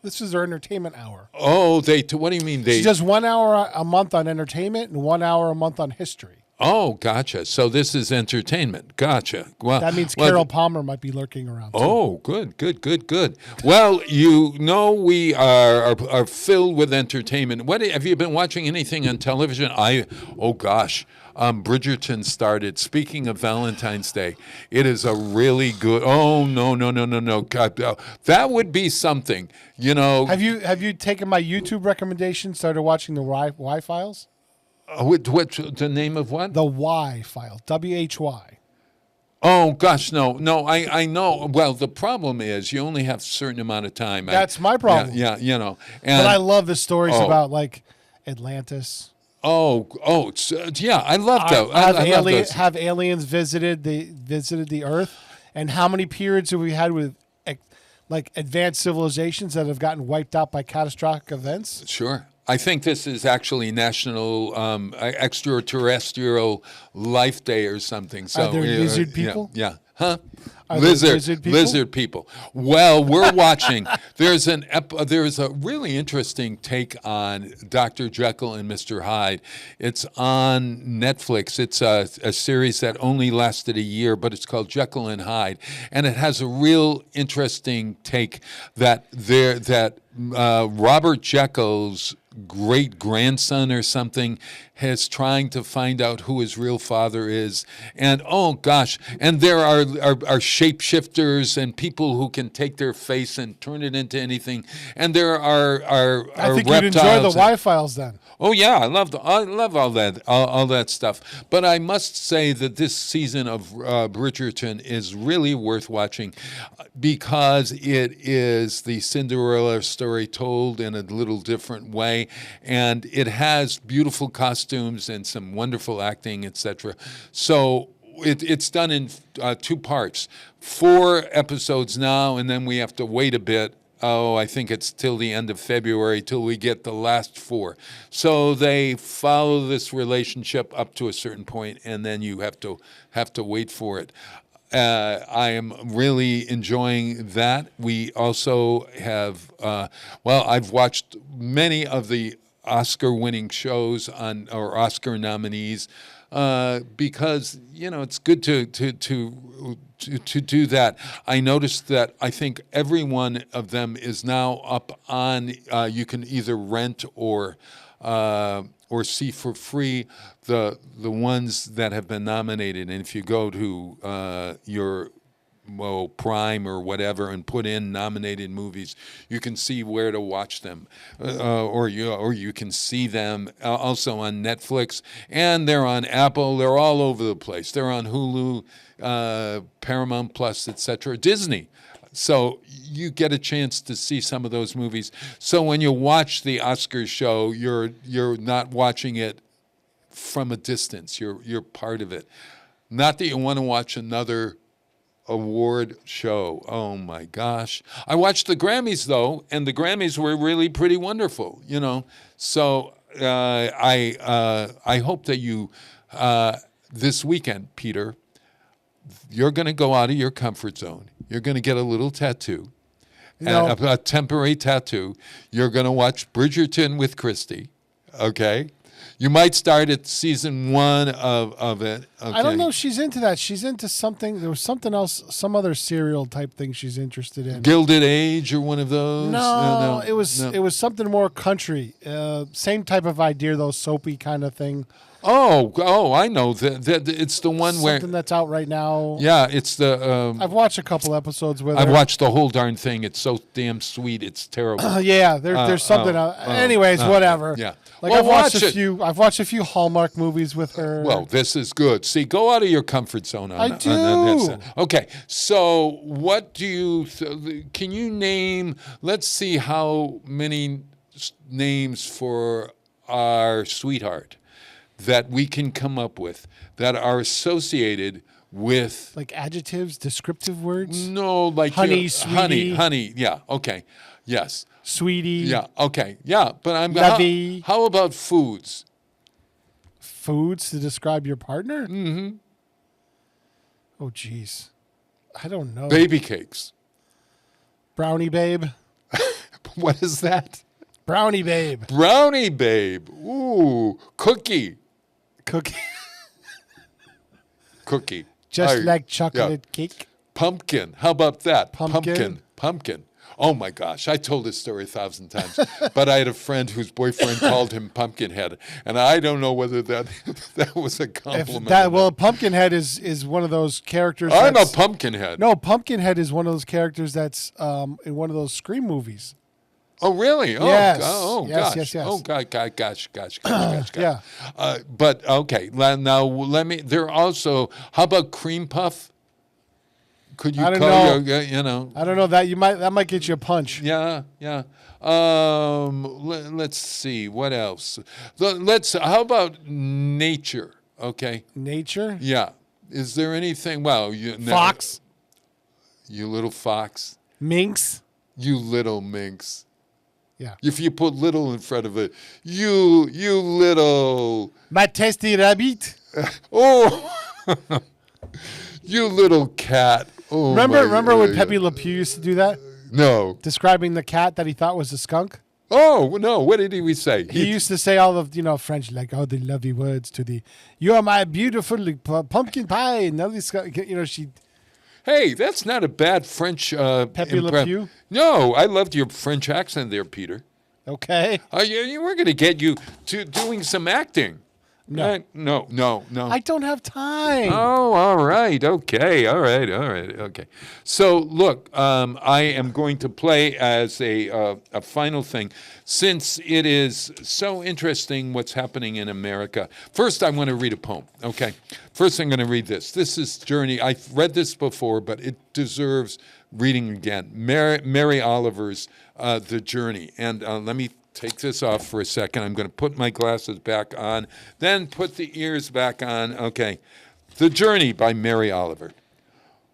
This is her entertainment hour. Oh, what do you mean? She does 1 hour a month on entertainment and 1 hour a month on history. Oh, gotcha. So this is entertainment. Gotcha. Well, that means Carol Palmer might be lurking around too. Oh, good. Well, we are filled with entertainment. What have you been watching? Anything on television? Bridgerton started. Speaking of Valentine's Day, it is a really good. Oh no! God, that would be something. Have you taken my YouTube recommendation? Started watching the Y Files. What the name of what? The Y File. WHY. Oh gosh, no. I know. Well, the problem is you only have a certain amount of time. That's my problem. Yeah. But I love the stories about like Atlantis. Yeah, I love that. Have aliens visited the Earth, and how many periods have we had with like advanced civilizations that have gotten wiped out by catastrophic events? Sure. I think this is actually National Extraterrestrial Life Day or something. So, are there lizard people? Yeah. Huh? Lizard people. Well, we're watching. There's a really interesting take on Dr. Jekyll and Mr. Hyde. It's on Netflix. It's a series that only lasted a year, but it's called Jekyll and Hyde, and it has a real interesting take that Robert Jekyll's great-grandson or something is trying to find out who his real father is. And oh gosh, and there are shapeshifters and people who can take their face and turn it into anything. And there are I think reptiles. You'd enjoy the Y-Files then. Oh yeah, I love all that stuff. But I must say that this season of Bridgerton is really worth watching because it is the Cinderella story told in a little different way, and it has beautiful costumes and some wonderful acting, etc. So it's done in 2 parts, 4 episodes now, and then we have to wait a bit. I think it's till the end of February till we get the last 4. So they follow this relationship up to a certain point, and then you have to wait for it. I am really enjoying that. We also have, I've watched many of the Oscar-winning shows or Oscar nominees because it's good to do that. I noticed that I think every one of them is now up on. You can either rent or see for free the ones that have been nominated. And if you go to your Prime or whatever and put in nominated movies, you can see where to watch them, or you can see them also on Netflix, and they're on Apple. They're all over the place. They're on Hulu, Paramount Plus, etc. Disney. So you get a chance to see some of those movies. So when you watch the Oscars show, you're not watching it from a distance. You're part of it. Not that you want to watch another award show. Oh my gosh. I watched the Grammys though, and the Grammys were really pretty wonderful, So I hope that you this weekend, Peter, you're going to go out of your comfort zone. You're going to get a little tattoo, and a temporary tattoo. You're going to watch Bridgerton with Christy, okay? You might start at season 1 of it. Okay. I don't know if she's into that. She's into something. There was something else, some other serial type thing she's interested in. Gilded Age or one of those? No, it was something more country. Same type of idea, though, soapy kind of thing. Oh, I know. That it's the one where something that's out right now. Yeah, it's the. I've watched a couple episodes with her. I've watched the whole darn thing. It's so damn sweet. It's terrible. Yeah, there's something. Anyways, whatever. Yeah. Like well, I've watched a few Hallmark movies with her. Well, this is good. See, go out of your comfort zone. I do. On okay, so what do you? Can you name? Let's see how many names for our sweetheart that we can come up with that are associated with like adjectives, descriptive words. No, like honey, sweetie. honey. Yeah. Okay. Yes. Sweetie. Yeah. Okay. Yeah. But I'm. How about foods? Foods to describe your partner? Mm-hmm. Oh, geez. I don't know. Baby cakes. Brownie babe. What is that? Brownie babe. Brownie babe. Ooh. Cookie. Cookie. Just like chocolate cake. Pumpkin. How about that? Pumpkin. Oh my gosh, I told this story 1,000 times, but I had a friend whose boyfriend called him Pumpkinhead, and I don't know whether that was a compliment. Pumpkinhead is one of those characters. I'm a Pumpkinhead. No, Pumpkinhead is one of those characters that's in one of those Scream movies. Oh, really? Oh, yes. Gosh. Yes. Oh, gosh. Yeah. But, okay, now let me, there are also, how about cream puff? Could you I don't know? I don't know that might get you a punch. Yeah. Let's see, what else? How about nature, okay? Nature? Yeah. Is there anything, fox. You little fox. Minx. You little minx. Yeah. If you put little in front of it, you little. My tasty rabbit. Oh, you little cat. Oh, remember when Pepe Le Pew used to do that? No. Describing the cat that he thought was a skunk? Oh, no. What did he say? He used to say all of, French, like all the lovely words to the, you are my beautiful pumpkin pie. And all these, she. Hey, that's not a bad French Pepe Le Pew? No, I loved your French accent there, Peter. Okay. You were going to get you to doing some acting. No. No. I don't have time. Oh, all right. Okay. All right. Okay. So, look, I am going to play as a final thing. Since it is so interesting what's happening in America, first I want to read a poem, okay? First I'm going to read this. This is Journey. I've read this before, but it deserves reading again. Mary Oliver's The Journey. And let me take this off for a second. I'm going to put my glasses back on, then put the ears back on. Okay. The Journey by Mary Oliver.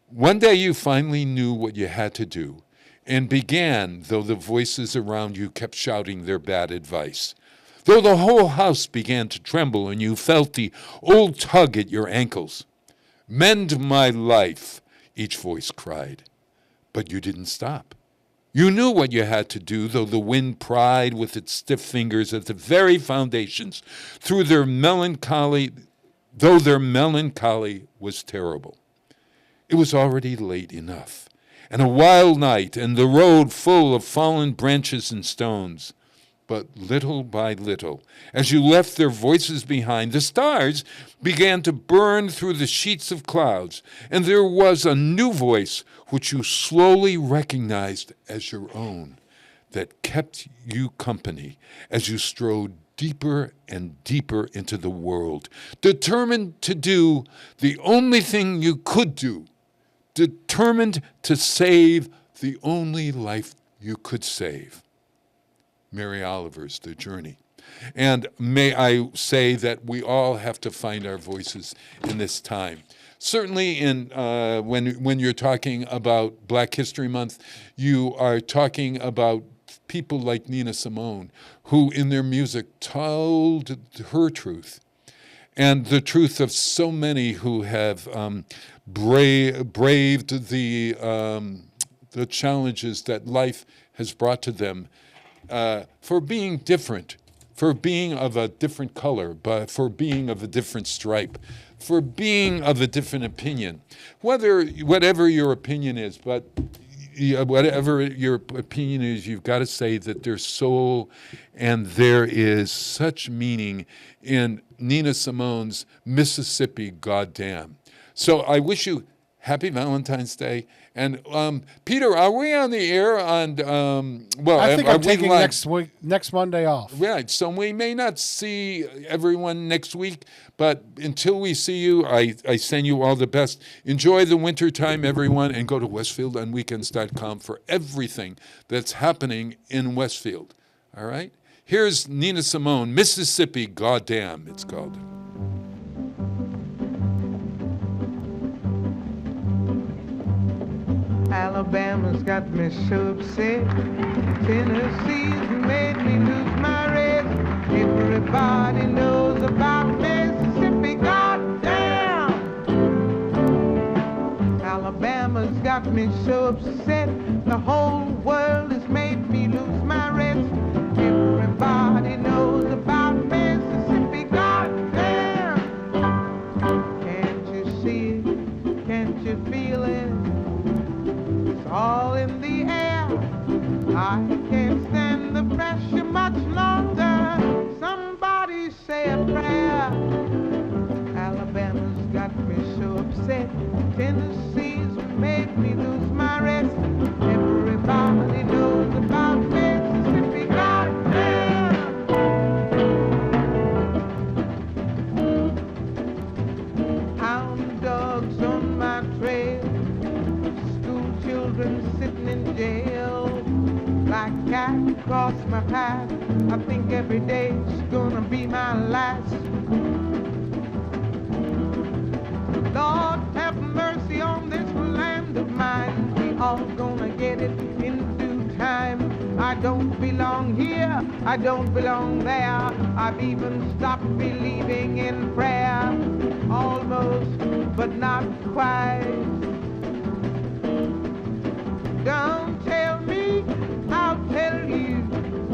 One day you finally knew what you had to do and began, though the voices around you kept shouting their bad advice. Though the whole house began to tremble and you felt the old tug at your ankles. Mend my life, each voice cried. But you didn't stop. You knew what you had to do, though the wind pried with its stiff fingers at the very foundations, though their melancholy was terrible. It was already late enough, and a wild night, and the road full of fallen branches and stones. But little by little, as you left their voices behind, the stars began to burn through the sheets of clouds, and there was a new voice which you slowly recognized as your own, that kept you company as you strode deeper and deeper into the world, determined to do the only thing you could do, determined to save the only life you could save. Mary Oliver's The Journey. And may I say that we all have to find our voices in this time. Certainly when you're talking about Black History Month, you are talking about people like Nina Simone, who in their music told her truth. and the truth of so many who have braved the challenges that life has brought to them, for being different, for being of a different color, but for being of a different stripe, for being of a different opinion. Whatever your opinion is, but whatever your opinion is, you've got to say that there's soul and there is such meaning in Nina Simone's Mississippi Goddamn. So I wish you happy Valentine's Day. And Peter, are we on the air on? I think I'm taking next Monday off. Right, so we may not see everyone next week, but until we see you, I send you all the best. Enjoy the winter time, everyone, and go to westfieldonweekends.com for everything that's happening in Westfield. All right? Here's Nina Simone, Mississippi Goddamn, it's called. Alabama's got me so upset. Tennessee's made me lose my rest. Everybody knows about Mississippi, goddamn. Alabama's got me so upset. The whole world has made me lose my rest. Everybody knows about Mississippi, goddamn. Can't you see it? Can't you feel it? All in the air. I can't stand the pressure much longer. Somebody say a prayer. Alabama's got me so upset. Tennessee's made me lose my rest. Everybody knows about Mississippi, goddamn. Hound dogs on my trail. Children sitting in jail, like cat across my path. I think every day's gonna be my last. Lord, have mercy on this land of mine. We all gonna get it in due time. I don't belong here, I don't belong there. I've even stopped believing in prayer. Almost, but not quite. Don't tell me, I'll tell you.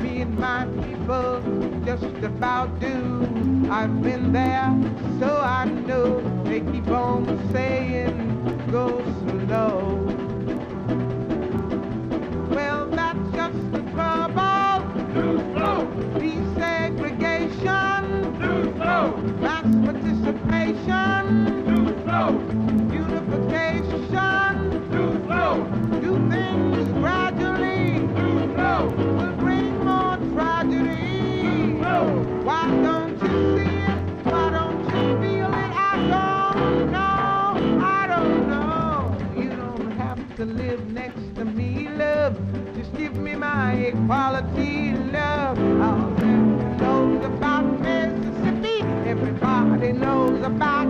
Me and my people just about do. I've been there, so I know. They keep on saying, go slow. Well, that's just the trouble. Too slow. Desegregation. Too slow. Mass participation. Too slow. Unification. Too slow. Do things gradually. Too slow. Will bring more tragedy. Too slow. Why don't you see it? Why don't you feel it? I don't know. I don't know. You don't have to live next to me, love. Just give me my equality, love. All everyone knows about Mississippi. Everybody knows about